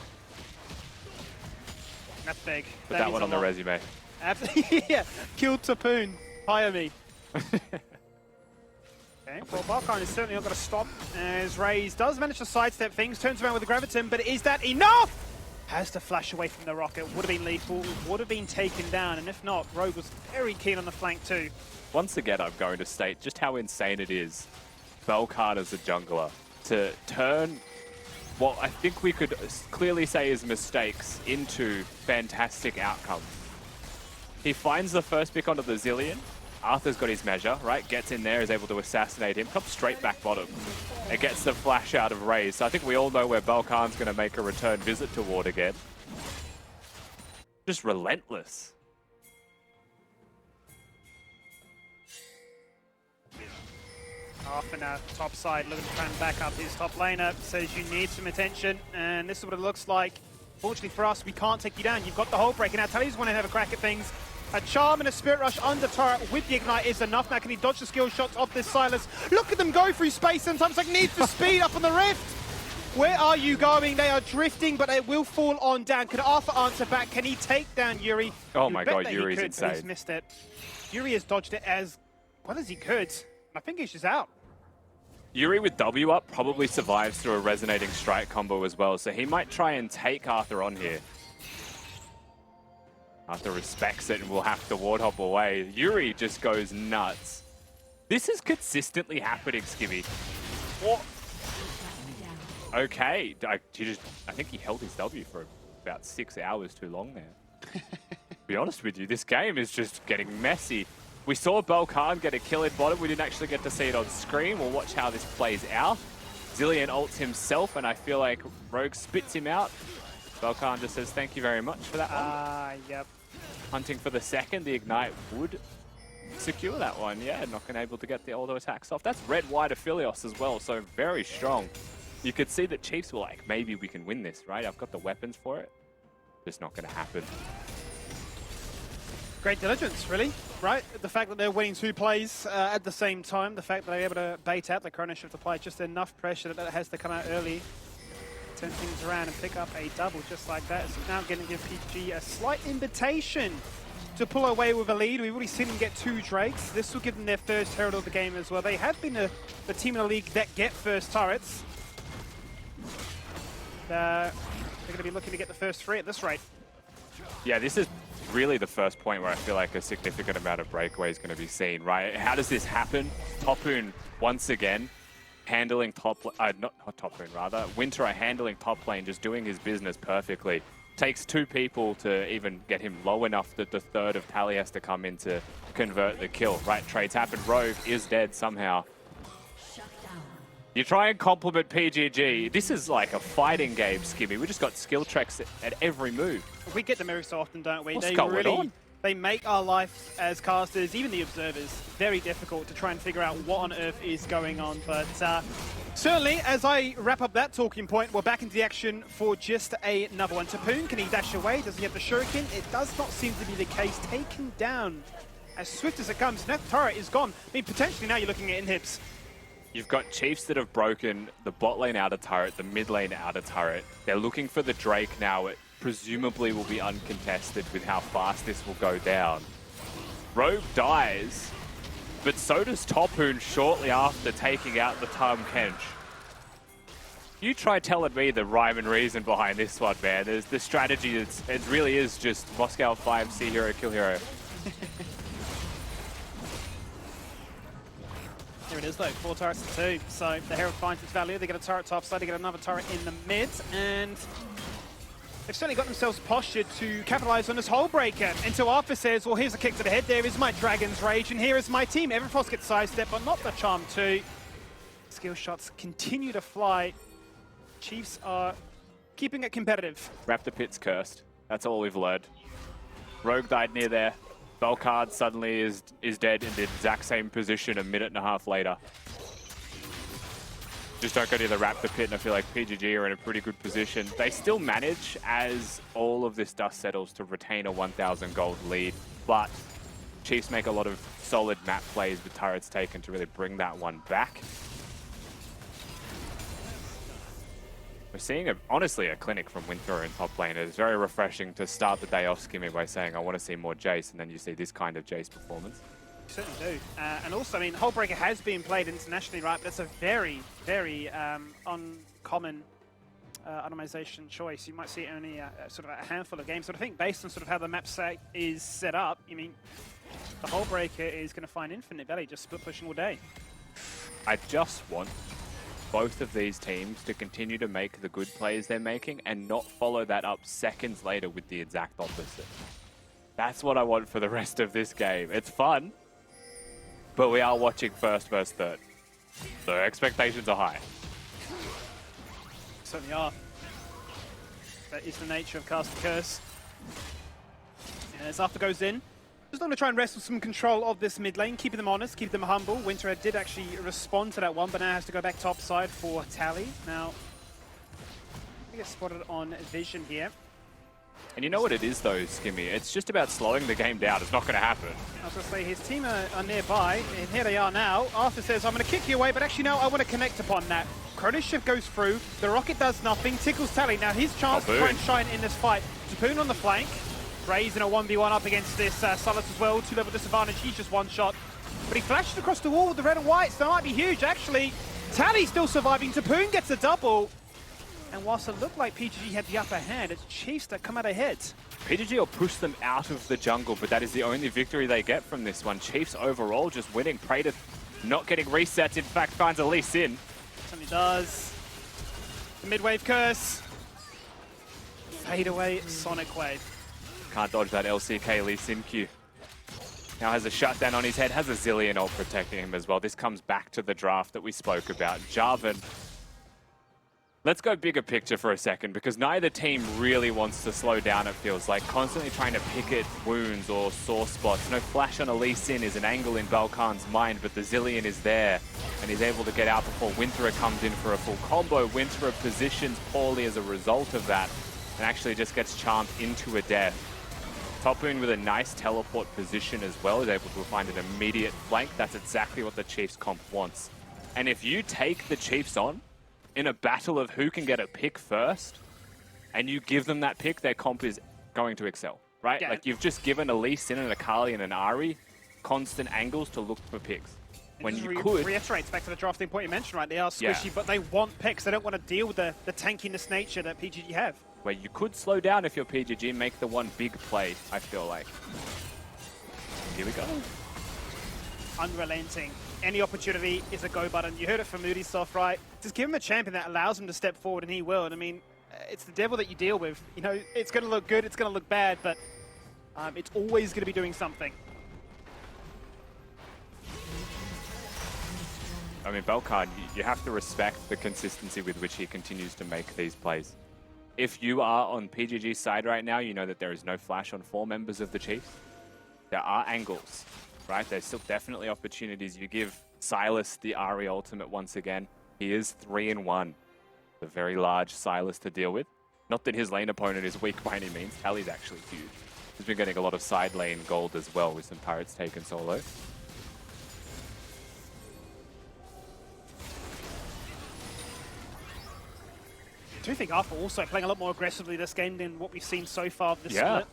That's big. Put that one on the resume. Absolutely, yeah. Killed Topoon. Hire me. Okay, well, Balkan is certainly not going to stop as Raze does manage to sidestep things, turns around with the Graviton, but is that enough? Has to flash away from the rocket. Would have been lethal, would have been taken down, and if not, Rogue was very keen on the flank too. Once again, I'm going to state just how insane it is, Belcard as a jungler, to turn what I think we could clearly say is mistakes into fantastic outcomes. He finds the first pick onto the Zillion. Arthur's got his measure, right? Gets in there, is able to assassinate him, comes straight back bottom. It gets the flash out of Raze. So I think we all know where Balkan's going to make a return visit toward again. Just relentless. Off in our top side, looking to try and back up his top laner. Says you need some attention, and this is what it looks like. Fortunately for us, we can't take you down. You've got the whole break, and now Tally's want to have a crack at things. A charm and a spirit rush under turret with the ignite is enough. Now can he dodge the skill shots off this Silas? Look at them go through space sometimes, like Need for Speed up on the rift. Where are you going? They are drifting, but they will fall on down. Can Arthur answer back? Can he take down Yuri? Oh my god, Yuri's insane. He's missed it. Yuri has dodged it as well as he could. I think he's just out. Yuri with W up probably survives through a resonating strike combo as well, so he might try and take Arthur on here. Arthur respects it and will have to ward hop away. Yuri just goes nuts. This is consistently happening, Skibby. What? Okay, I think he held his W for about 6 hours too long there. To be honest with you, this game is just getting messy. We saw Belkan get a kill in bottom. We didn't actually get to see it on screen. We'll watch how this plays out. Zillion ults himself, and I feel like Rogue spits him out. Belkan just says thank you very much for that one. Yep. Hunting for the second, the Ignite would secure that one. Yeah, not going able to get the auto attacks off. That's red, white, Aphelios as well, so very strong. You could see that Chiefs were like, maybe we can win this, right? I've got the weapons for it. Just not going to happen. Great diligence, really, right? The fact that they're winning 2 plays at the same time, the fact that they're able to bait out the Chrono Shift apply just enough pressure that it has to come out early, turn things around and pick up a double just like that. It's now going to give PG a slight invitation to pull away with a lead. We've already seen them get 2 Drakes. This will give them their first Herald of the game as well. They have been the team in the league that get first turrets. They're going to be looking to get the first 3 at this rate. Yeah, this is really the first point where I feel like a significant amount of breakaway is going to be seen, right? How does this happen? Topoon, once again, handling not Topoon, rather. Winter handling top lane, just doing his business perfectly. Takes 2 people to even get him low enough that the third of Tally has to come in to convert the kill, right? Trades happen. Rogue is dead somehow. You try and compliment PGG. This is like a fighting game, Skibby. We just got skill tracks at every move. We get them every so often, don't we? What's going on? They make our life as casters, even the observers, very difficult to try and figure out what on earth is going on. But certainly, as I wrap up that talking point, we're back into the action for just another one. Topoon, can he dash away? Does he have the shuriken? It does not seem to be the case. Taken down as swift as it comes. That turret is gone. I mean, potentially now you're looking at inhibs. You've got Chiefs that have broken the bot lane outer turret, the mid lane outer turret. They're looking for the Drake now. It presumably will be uncontested with how fast this will go down. Rogue dies, but so does Topoon shortly after taking out the Tahm Kench. You try telling me the rhyme and reason behind this one, man. There's the strategy, it really is just Moscow 5, see hero, kill hero. Here it is though, 4 turrets to 2. So the Herald finds its value. They get a turret top side, they get another turret in the mid, and they've certainly got themselves postured to capitalize on this whole breaker. Until Arthur says, well, here's a kick to the head. There is my Dragon's Rage, and here is my team. Everfrost gets sidestepped, but not the Charm 2. Skill shots continue to fly. Chiefs are keeping it competitive. Raptor Pit's cursed. That's all we've learned. Rogue died near there. Belcard suddenly is dead in the exact same position a minute and a half later. Just don't go near the Raptor Pit, and I feel like PGG are in a pretty good position. They still manage, as all of this dust settles, to retain a 1,000 gold lead, but Chiefs make a lot of solid map plays with turrets taken to really bring that one back. We're seeing, honestly, a clinic from Winthrow in top lane. It's very refreshing to start the day off skimming by saying, I want to see more Jace, and then you see this kind of Jace performance. You certainly do. And also, I mean, Hullbreaker has been played internationally, right? But it's a very, very uncommon itemization choice. You might see only sort of a handful of games. But I think based on sort of how the map set is set up, I mean, the Hullbreaker is going to find Infinite Belly just split pushing all day. I just want both of these teams to continue to make the good plays they're making and not follow that up seconds later with the exact opposite. That's what I want for the rest of this game. It's fun, but we are watching first versus third. So expectations are high. Certainly are. That is the nature of Cast the Curse. And as After goes in, just want to try and wrestle some control of this mid lane, keeping them honest, keep them humble. Winterhead did actually respond to that one, but now has to go back top side for Tally. Now, he gets spotted on Vision here. And you know what it is though, Skimmy? It's just about slowing the game down. It's not going to happen. I was going to say, his team are nearby, and here they are now. Arthur says, I'm going to kick you away, but actually no, I want to connect upon that. Chronos Shift goes through, the Rocket does nothing, tickles Tally. Now his chance to try and shine in this fight. Tapoon on the flank. Raze in a 1v1 up against this Silas as well. 2-level disadvantage, he's just one shot. But he flashes across the wall with the red and white, so that might be huge actually. Tally still surviving, Tapoon gets a double. And whilst it looked like PGG had the upper hand, it's Chiefs that come out ahead. PGG will push them out of the jungle, but that is the only victory they get from this one. Chiefs overall just winning. Praetor not getting resets, in fact finds a Lee Sin. Certainly does. The mid-wave curse. Fade away, Sonic Wave. Can't dodge that LCK Lee Sin Q. Now has a shutdown on his head, has a Zillion ult protecting him as well. This comes back to the draft that we spoke about. Jarvan. Let's go bigger picture for a second, because neither team really wants to slow down, it feels like. Constantly trying to pick at wounds or sore spots. No flash on a Lee Sin is an angle in Balkan's mind, but the Zillion is there, and he's able to get out before Winthra comes in for a full combo. Winthra positions poorly as a result of that, and actually just gets charmed into a death. Tapoon with a nice teleport position as well is able to find an immediate flank. That's exactly what the Chiefs comp wants. And if you take the Chiefs on in a battle of who can get a pick first, and you give them that pick, their comp is going to excel, right? Yeah. Like, you've just given a Lee Sin and a Kali and an Ahri constant angles to look for picks. When you could... reiterates back to the drafting point you mentioned, right? They are squishy, but they want picks. They don't want to deal with the tankiness nature that PGG have. Where you could slow down if you're PGG and make the one big play, I feel like. Here we go. Unrelenting. Any opportunity is a go button. You heard it from Moodysoft, right? Just give him a champion that allows him to step forward, and he will. And I mean, it's the devil that you deal with. You know, it's going to look good, it's going to look bad, but it's always going to be doing something. I mean, Belcard, you have to respect the consistency with which he continues to make these plays. If you are on PGG's side right now, you know that there is no flash on 4 members of the Chiefs. There are angles, right? There's still definitely opportunities. You give Silas the Ahri ultimate once again. He is 3-1. A very large Silas to deal with. Not that his lane opponent is weak by any means. Tally's actually huge. He's been getting a lot of side lane gold as well with some turrets taken solo. I do think Arthur also playing a lot more aggressively this game than what we've seen so far of this split.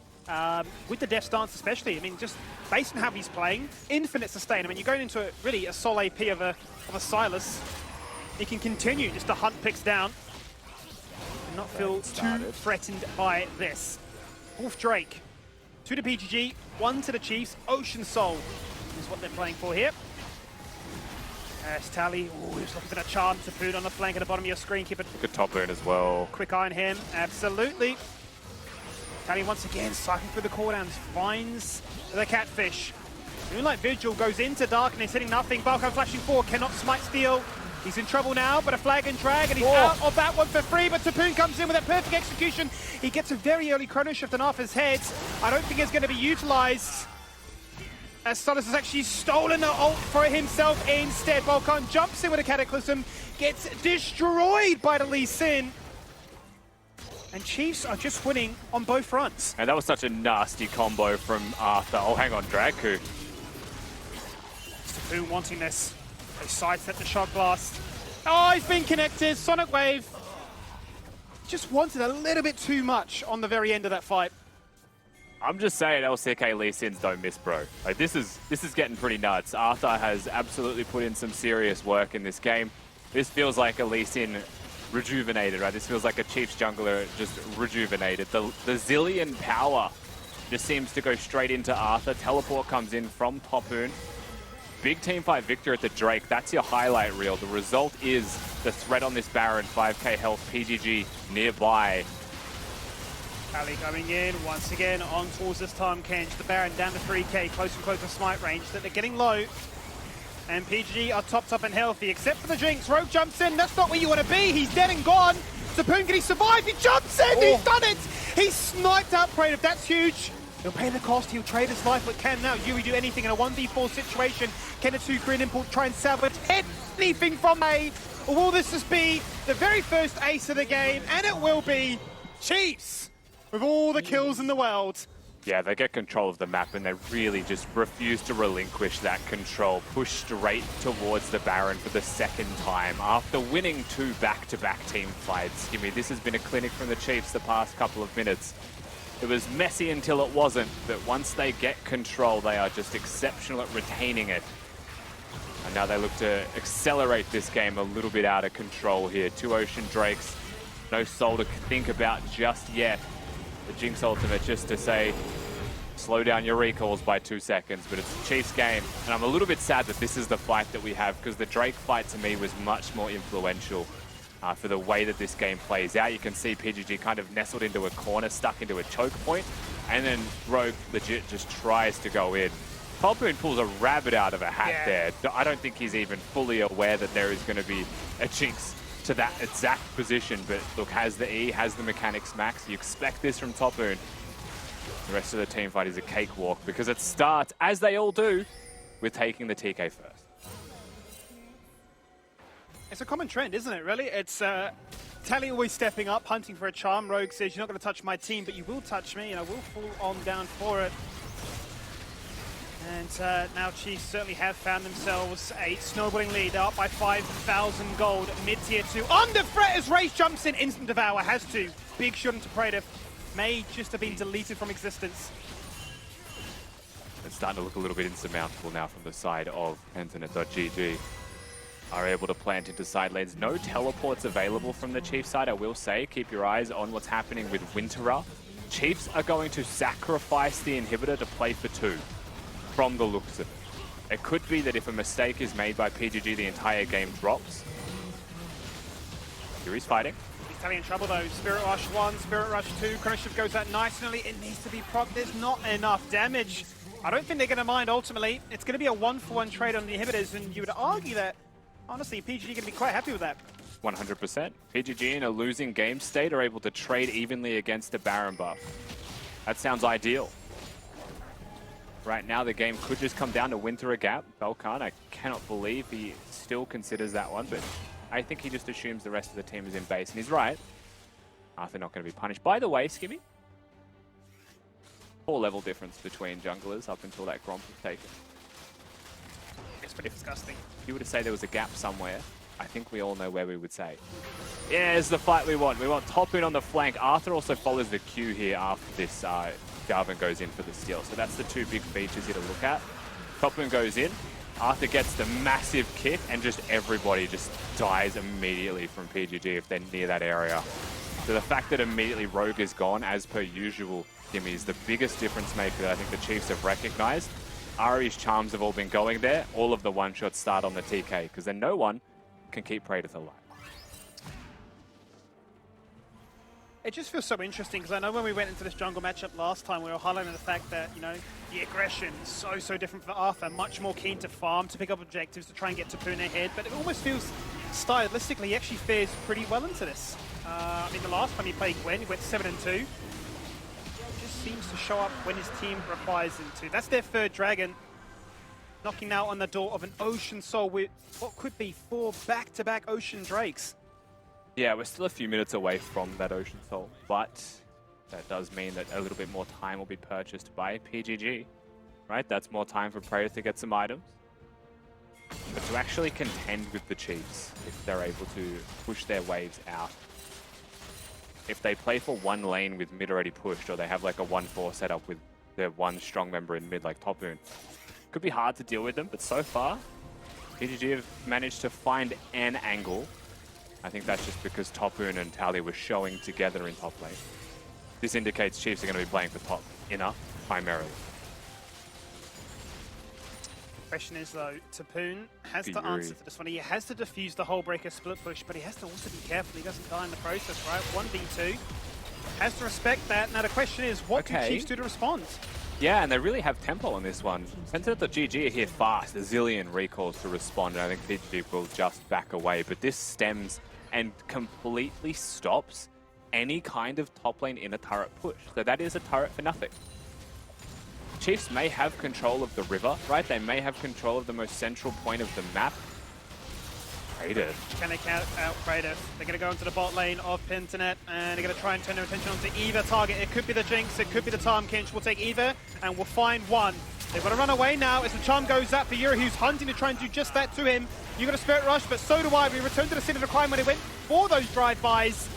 With the death stance especially, I mean, just based on how he's playing, infinite sustain. I mean, you're going into really a sole AP of a Silas. He can continue just to hunt picks down and not feel too threatened by this. Wolf Drake, 2 to PGG, 1 to the Chiefs. Ocean Soul is what they're playing for here. Tally, he's looking for that charm. Tapoon on the flank at the bottom of your screen. Keep it. Good top burn as well. Quick eye on him, absolutely. Tally once again cycling through the cooldowns, finds the catfish. Moonlight Vigil goes into darkness, hitting nothing. Balkan flashing forward, cannot smite steal. He's in trouble now, but a flag and drag, and he's out of that one for free, but Tapoon comes in with a perfect execution. He gets a very early chrono shift and off his head. I don't think it's going to be utilized, as Solus has actually stolen the ult for himself instead. Volkan jumps in with a Cataclysm, gets destroyed by the Lee Sin. And Chiefs are just winning on both fronts. And that was such a nasty combo from Arthur. Oh, hang on, Dragku. Tapoon wanting this. They sidestep the shot blast. Oh, he's been connected. Sonic Wave. Just wanted a little bit too much on the very end of that fight. I'm just saying LCK Lee Sins don't miss, bro. Like, this is getting pretty nuts. Arthur has absolutely put in some serious work in this game. This feels like a Lee Sin rejuvenated, right? This feels like a Chiefs jungler just rejuvenated. The zillion power just seems to go straight into Arthur. Teleport comes in from Tapoon. Big teamfight victor at the Drake. That's your highlight reel. The result is the threat on this Baron. 5k health, PGG nearby. Ali coming in once again on towards this time. Kenj, the Baron down to 3k, close and close to smite range. That they're getting low. And PGG are topped up and healthy, except for the Jinx. Rogue jumps in. That's not where you want to be. He's dead and gone. Tapoon, can he survive? He jumps in. He's done it. He's sniped out Praetor. That's huge. He'll pay the cost. He'll trade his life, but can now Yuri do anything in a 1v4 situation? Can a 2-Korean import try and salvage anything from A? Or will this just be the very first ace of the game? And it will be Chiefs with all the kills in the world. Yeah, they get control of the map and they really just refuse to relinquish that control. Push straight towards the Baron for the second time after winning 2 back-to-back team fights. This has been a clinic from the Chiefs the past couple of minutes. It was messy until it wasn't, but once they get control, they are just exceptional at retaining it. And now they look to accelerate this game a little bit out of control here. 2 Ocean Drakes, no soul to think about just yet. The Jinx ultimate just to say, slow down your recalls by 2 seconds, but it's a Chiefs game. And I'm a little bit sad that this is the fight that we have, because the Drake fight to me was much more influential. For the way that this game plays out. You can see PGG kind of nestled into a corner, stuck into a choke point, and then Rogue legit just tries to go in. Tapoon pulls a rabbit out of a hat there. I don't think he's even fully aware that there is going to be a Jinx to that exact position, but look, has the E, has the mechanics max. You expect this from Tapoon. The rest of the team fight is a cakewalk because it starts, as they all do, with taking the TK first. It's a common trend, isn't it, really? It's Tally always stepping up, hunting for a charm. Rogue says, you're not going to touch my team, but you will touch me, and I will fall on down for it. And now Chiefs certainly have found themselves a snowballing lead, up by 5,000 gold, mid-tier 2. Under threat as Raze jumps in, instant devour, has to. Big shot into Praetor. May just have been deleted from existence. It's starting to look a little bit insurmountable now from the side of Pentanet.gg. Are able to plant into side lanes. No teleports available from the Chiefs side, I will say. Keep your eyes on what's happening with Winterer. Chiefs are going to sacrifice the inhibitor to play for 2, from the looks of it. It could be that if a mistake is made by PGG, the entire game drops. Yuri's fighting. He's Tally in trouble though. Spirit Rush 1, Spirit Rush 2. Chrono Shift goes out nice and early. It needs to be procced. There's not enough damage. I don't think they're going to mind ultimately. It's going to be a 1-for-1 trade on the inhibitors, and you would argue that honestly, PGG going to be quite happy with that. 100%. PGG in a losing game state are able to trade evenly against a Baron buff. That sounds ideal. Right now, the game could just come down to Winter a gap. Volkan, I cannot believe he still considers that one, but I think he just assumes the rest of the team is in base, and he's right. Arthur not going to be punished. By the way, Skibby, 4 level difference between junglers up until that Gromp was taken. It's pretty disgusting. If you were to say there was a gap somewhere, I think we all know where we would say. Yeah, it's the fight we want. We want Tapoon on the flank. Arthur also follows the queue here after this. Jarvan goes in for the steal. So that's the 2 big features here to look at. Tapoon goes in. Arthur gets the massive kick, and just everybody just dies immediately from PGG if they're near that area. So the fact that immediately Rogue is gone, as per usual, Gimme, is the biggest difference maker that I think the Chiefs have recognized. Ari's charms have all been going there. All of the one-shots start on the TK, because then no one can keep Praetor alive. It just feels so interesting, because I know when we went into this jungle matchup last time, we were highlighting the fact that, you know, the aggression is so different for Arthur. Much more keen to farm, to pick up objectives, to try and get Tapoon ahead. But it almost feels stylistically, he actually fares pretty well into this. I mean, the last time he played Gwen, he went 7-2. Just seems to show up when his team requires him to. That's their third dragon. Knocking now on the door of an Ocean Soul with what could be 4 back-to-back Ocean Drakes. Yeah, we're still a few minutes away from that Ocean Soul, but that does mean that a little bit more time will be purchased by PGG, right? That's more time for Praetor to get some items. But to actually contend with the Chiefs, if they're able to push their waves out, if they play for one lane with mid already pushed, or they have like a 1-4 setup with their one strong member in mid like Top Moon, could be hard to deal with them, but so far, PGG have managed to find an angle. I think that's just because Top Moon and Tally were showing together in top lane. This indicates Chiefs are going to be playing for top inner primarily. Question is though, Tapoon has to answer to this one. He has to defuse the whole breaker split push, but he has to also be careful he doesn't die in the process, right? 1v2. Has to respect that. Now the question is, what do Chiefs do to respond? Yeah, and they really have tempo on this one. Pentanet.gg are here fast, a zillion recalls to respond, and I think PGG will just back away. But this stems and completely stops any kind of top lane in a turret push. So that is a turret for nothing. Chiefs may have control of the river, right? They may have control of the most central point of the map. Praetor. Can they count out Praetor? They're going to go into the bot lane of Pentanet, and they're going to try and turn their attention onto either target. It could be the Jinx, it could be the Tahm Kench. We'll take either, and we'll find one. They've got to run away now as the charm goes up for Yuri, who's hunting to try and do just that to him. You got a Spirit Rush, but so do I. We return to the scene of the crime when he went for those drive-bys.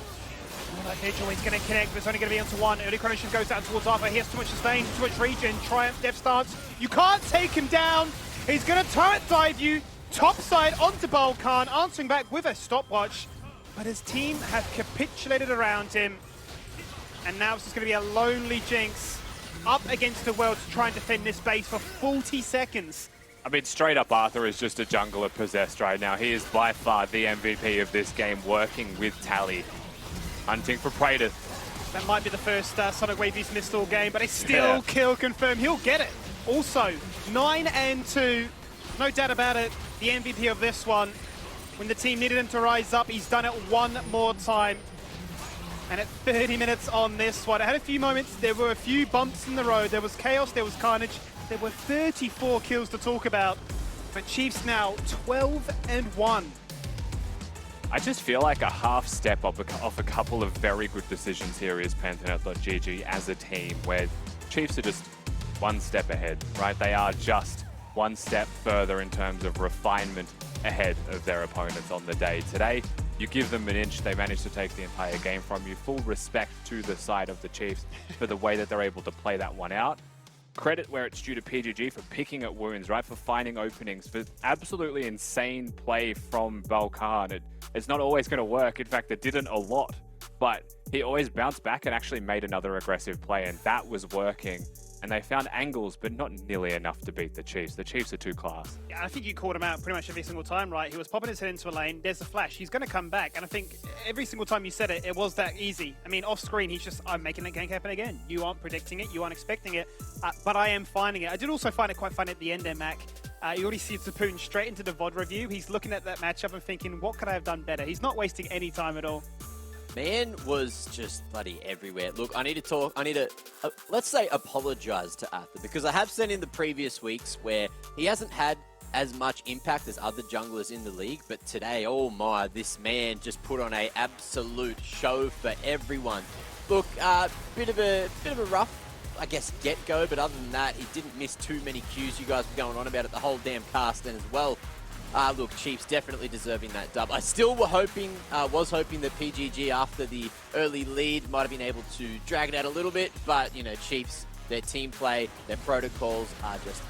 Oh, that Vigil is going to connect, but it's only going to be onto one. Early Chronation goes out towards Arthur. He has too much sustain, too much regen. Triumph, Death Stance. You can't take him down. He's going to turret dive you. Topside onto Balkan, answering back with a stopwatch. But his team have capitulated around him. And now it's just going to be a lonely Jinx up against the world to try and defend this base for 40 seconds. I mean, straight up, Arthur is just a jungler possessed right now. He is by far the MVP of this game, working with Tally. Hunting for Praetor. That might be the first Sonic Wave he's missed all game, but it's still kill confirmed. He'll get it. Also, 9-2. No doubt about it. The MVP of this one. When the team needed him to rise up, he's done it one more time. And at 30 minutes on this one, I had a few moments. There were a few bumps in the road. There was chaos, there was carnage. There were 34 kills to talk about. But Chiefs now 12-1. I just feel like a half step off a couple of very good decisions here is Pentanet.gg as a team, where Chiefs are just one step ahead, right? They are just one step further in terms of refinement ahead of their opponents on the day. Today, you give them an inch, they manage to take the entire game from you. Full respect to the side of the Chiefs for the way that they're able to play that one out. Credit where it's due to PGG for picking at wounds, right? For finding openings, for absolutely insane play from Balkan. It's not always going to work. In fact, it didn't a lot. But he always bounced back and actually made another aggressive play, and that was working. And they found angles, but not nearly enough to beat the Chiefs. The Chiefs are too class. Yeah, I think you called him out pretty much every single time, right? He was popping his head into a lane. There's a flash. He's going to come back. And I think every single time you said it, it was that easy. I mean, off screen, he's just, I'm making that gank happen again. You aren't predicting it. You aren't expecting it. But I am finding it. I did also find it quite fun at the end there, Mac. You already see Tapoon straight into the VOD review. He's looking at that matchup and thinking, what could I have done better? He's not wasting any time at all. Man was just bloody everywhere. Look, I need to let's say apologize to Arthur, because I have said in the previous weeks where he hasn't had as much impact as other junglers in the league, but today, oh my, this man just put on a absolute show for everyone. Look, bit of a rough, I guess, get-go, but other than that, he didn't miss too many cues. You guys were going on about it the whole damn cast, and as well, look, Chiefs definitely deserving that dub. I still was hoping that PGG, after the early lead, might have been able to drag it out a little bit, but, you know, Chiefs, their team play, their protocols are just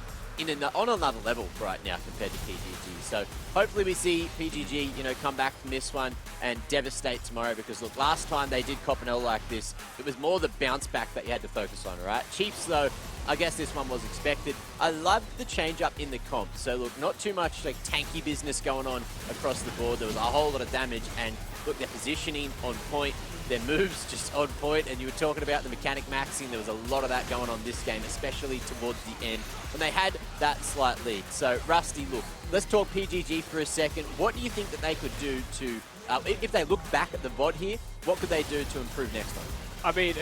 on another level right now compared to PGG. So hopefully we see PGG, you know, come back from this one and devastate tomorrow, because, look, last time they did cop an L like this, it was more the bounce back that you had to focus on, right? Chiefs, though, I guess this one was expected. I love the change up in the comp. So look, not too much like tanky business going on across the board. There was a whole lot of damage, and look, their positioning on point. their moves just on point, and you were talking about the mechanic maxing. There was a lot of that going on this game, especially towards the end when they had that slight lead. So Rusty, look, let's talk PGG for a second. What do you think that they could do to, if they look back at the VOD here, what could they do to improve next time? I mean,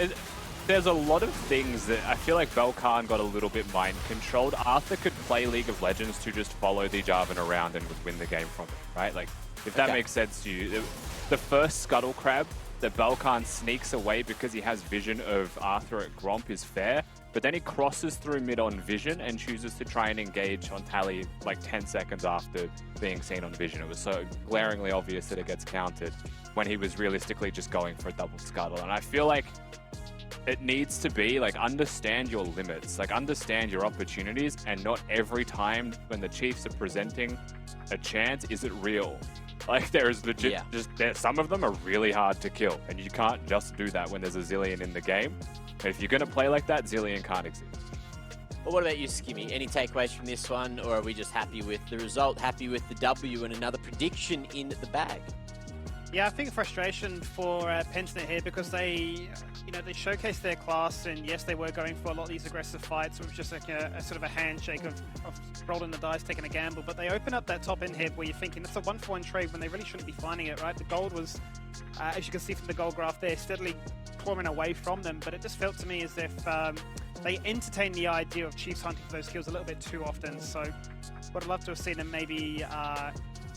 there's a lot of things that I feel like Belkan got a little bit mind-controlled. Arthur could play League of Legends to just follow the Jarvan around and would win the game from it, right? Like, if that makes sense to you. The first Scuttle Crab that Belkan sneaks away because he has vision of Arthur at Gromp is fair, but then he crosses through mid on vision and chooses to try and engage on Tally like 10 seconds after being seen on vision. It was so glaringly obvious that it gets countered when he was realistically just going for a double Scuttle. And I feel like it needs to be like, understand your limits, like understand your opportunities, and not every time when the Chiefs are presenting a chance is it real. Like, there is legit, some of them are really hard to kill, and you can't just do that when there's a Zilean in the game. If you're going to play like that, Zilean can't exist. Well, what about you, Skimmy? Any takeaways from this one, or are we just happy with the result, happy with the W, and another prediction in the bag? Yeah, I think frustration for Pentanet here, because they showcased their class, and yes, they were going for a lot of these aggressive fights. It was just like a sort of a handshake of rolling the dice, taking a gamble. But they open up that top end hit where you're thinking it's a 1-for-1 trade when they really shouldn't be finding it, right? The gold was, as you can see from the gold graph there, steadily clawing away from them. But it just felt to me as if they entertained the idea of Chiefs hunting for those kills a little bit too often. So would have loved to have seen them maybe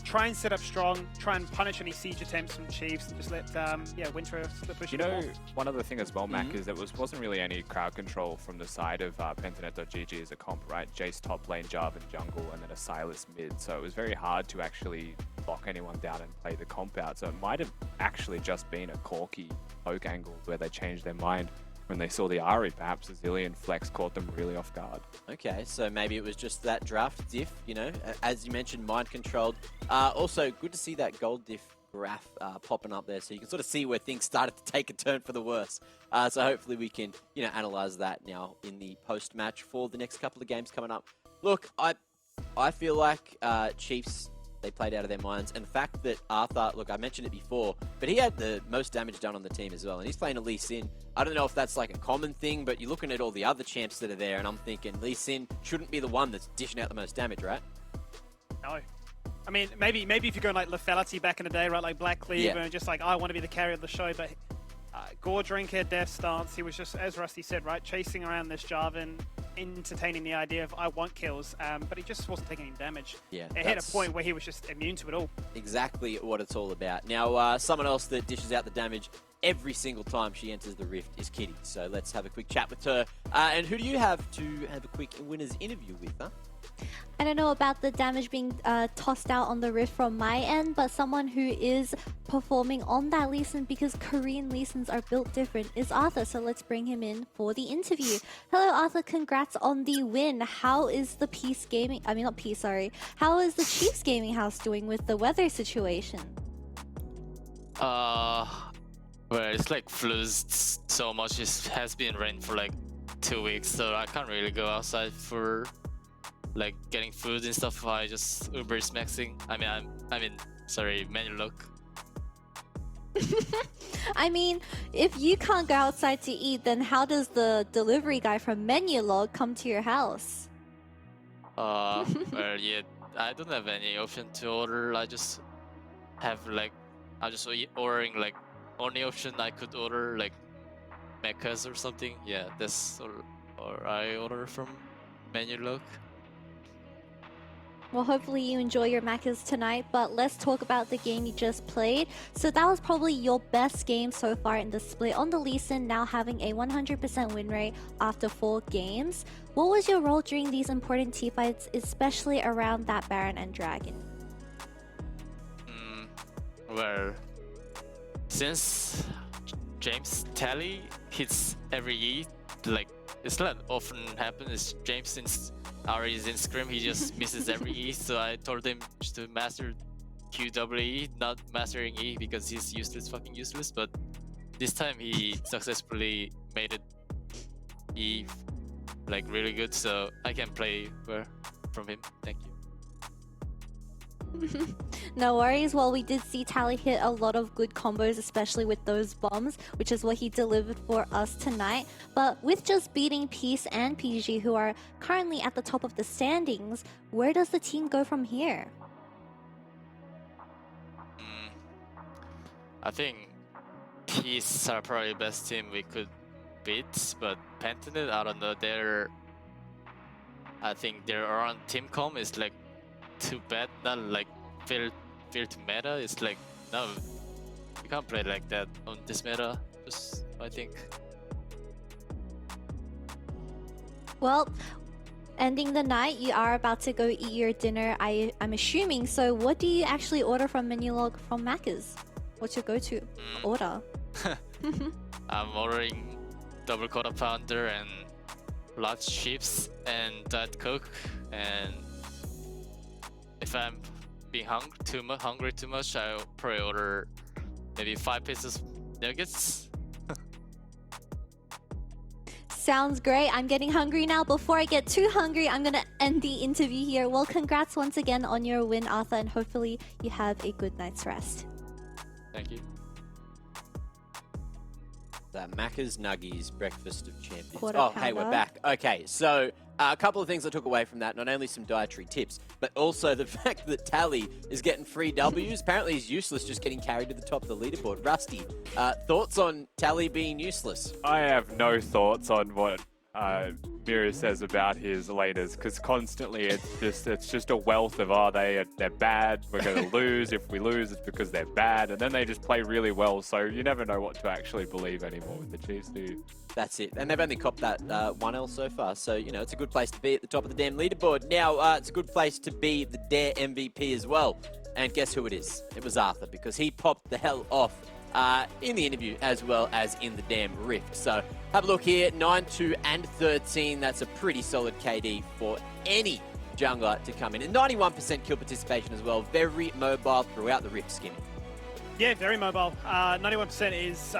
try and set up strong, try and punish any siege attempts from Chiefs, and just let Winter push it more. One other thing as well, Mac, is there wasn't really any crowd control from the side of Pentanet.gg as a comp, right? Jace top lane, Jarvan jungle, and then a Silas mid. So it was very hard to actually lock anyone down and play the comp out. So it might have actually just been a Corki poke angle where they changed their mind when they saw the Ahri. Perhaps the Zilean flex caught them really off guard. Okay, so maybe it was just that draft diff, as you mentioned, mind-controlled. Also, good to see that gold diff graph popping up there, so you can sort of see where things started to take a turn for the worse. So hopefully we can, analyze that now in the post-match for the next couple of games coming up. Look, I feel like Chiefs, they played out of their minds. And the fact that Arthur, look, I mentioned it before, but he had the most damage done on the team as well. And he's playing a Lee Sin. I don't know if that's like a common thing, but you're looking at all the other champs that are there, and I'm thinking Lee Sin shouldn't be the one that's dishing out the most damage, right? No. I mean, maybe if you're going like lethality back in the day, right, like Black Cleaver, and just like, I want to be the carrier of the show, but Gore Drinker, Death Stance, he was just, as Rusty said, right, chasing around this Jarvan, entertaining the idea of I want kills, but he just wasn't taking any damage. Yeah, it hit a point where he was just immune to it all. Exactly what it's all about. Now, someone else that dishes out the damage every single time she enters the Rift is Kitty. So let's have a quick chat with her. And who do you have to have a quick winner's interview with, huh? I don't know about the damage being tossed out on the Rift from my end, but someone who is performing on that Lee Sin, because Korean Lee Sins are built different, is Arthur. So let's bring him in for the interview. Hello, Arthur. Congrats on the win. How is the How is the Chiefs Gaming House doing with the weather situation? Well, it's like flus so much. It has been rain for like 2 weeks, so I can't really go outside for like getting food and stuff. I just Uber is maxing. Sorry, Menulog. I mean, if you can't go outside to eat, then how does the delivery guy from Menulog come to your house? Well, yeah, I don't have any option to order. I just have like, I'm just ordering like, only option I could order like mechas or something. Yeah, that's or I order from Menulog. Well, hopefully you enjoy your Macas tonight, but let's talk about the game you just played. So that was probably your best game so far in the split on the Lee Sin, now having a 100% win rate after 4 games. What was your role during these important teamfights, especially around that Baron and Dragon? Well, since James Tally hits every E, like it's not often happens. James, since Ahri is in scrim, he just misses every E. So I told him to master QWE, not mastering E, because he's useless, fucking useless. But this time he successfully made it E like really good, so I can play from him. Thank you. No worries. Well, we did see Tally hit a lot of good combos, especially with those bombs, which is what he delivered for us tonight. But with just beating Peace and PG, who are currently at the top of the standings, where does the team go from here? I think Peace are probably the best team we could beat, but Pentanet, I don't know, I think their around team com is like too bad, not like fair to meta. It's like, no, you can't play like that on this meta, just I think. Well, ending the night, you are about to go eat your dinner, I'm assuming. So what do you actually order from Menulog from Macca's? What's your go-to order? I'm ordering double quarter pounder and large chips and Diet Coke, and if I'm being hungry too much, I'll probably order maybe 5 pieces nuggets. Sounds great. I'm getting hungry now. Before I get too hungry, I'm going to end the interview here. Well, congrats once again on your win, Arthur, and hopefully you have a good night's rest. Thank you. Macca's Nuggies Breakfast of Champions. Quarter Oh, hey, pounder. we're back. Okay, so a couple of things I took away from that. Not only some dietary tips, but also the fact that Tally is getting free W's. Apparently he's useless, just getting carried to the top of the leaderboard. Rusty, thoughts on Tally being useless? I have no thoughts on what Mira says about his laners, because constantly it's just a wealth of they're bad, we're going to lose, if we lose it's because they're bad, and then they just play really well, so you never know what to actually believe anymore with the Chiefs, do you? That's it. And they've only copped that 1L so far, so, you know, it's a good place to be at the top of the damn leaderboard. Now, it's a good place to be the Dare MVP as well. And guess who it is? It was Arthur, because he popped the hell off in the interview as well as in the damn Rift. So have a look here, 9-2 and 13. That's a pretty solid KD for any jungler to come in. And 91% kill participation as well. Very mobile throughout the Rift, Skinny. Yeah, very mobile. 91% is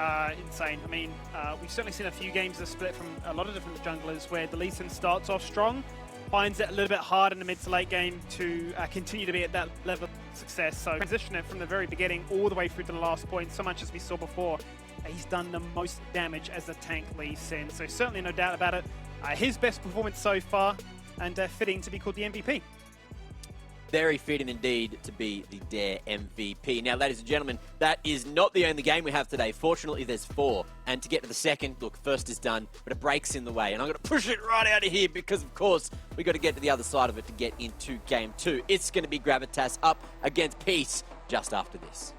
insane. I mean, we've certainly seen a few games that split from a lot of different junglers where the Lee Sin starts off strong, finds it a little bit hard in the mid to late game to continue to be at that level of success. So transition it from the very beginning all the way through to the last point, so much as we saw before. He's done the most damage as a tank Lee Sin, so certainly no doubt about it. His best performance so far, and fitting to be called the MVP. Very fitting indeed to be the Dare MVP. Now, ladies and gentlemen, that is not the only game we have today. Fortunately, there's 4. And to get to the second, look, first is done, but a break's in the way. And I'm going to push it right out of here because, of course, we've got to get to the other side of it to get into Game 2. It's going to be Gravitas up against Peace just after this.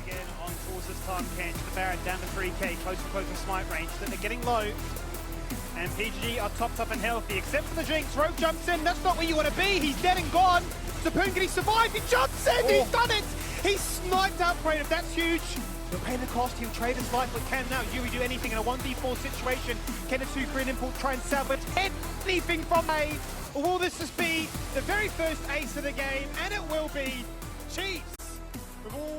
Again, on Force's time, Kench, the Barret down to 3k, close to smite range. Then they're getting low. And PG are topped up and healthy, except for the Jinx. Rogue jumps in, that's not where you want to be. He's dead and gone. Zapoon, can he survive? He jumps in, He's done it. He's sniped out Kratos, that's huge. He'll pay the cost, he'll trade his life, but can now Yuri do anything in a 1v4 situation? Can a 2 green impulse try and salvage anything from A? Or will this just be the very first ace of the game? And it will be Chiefs with all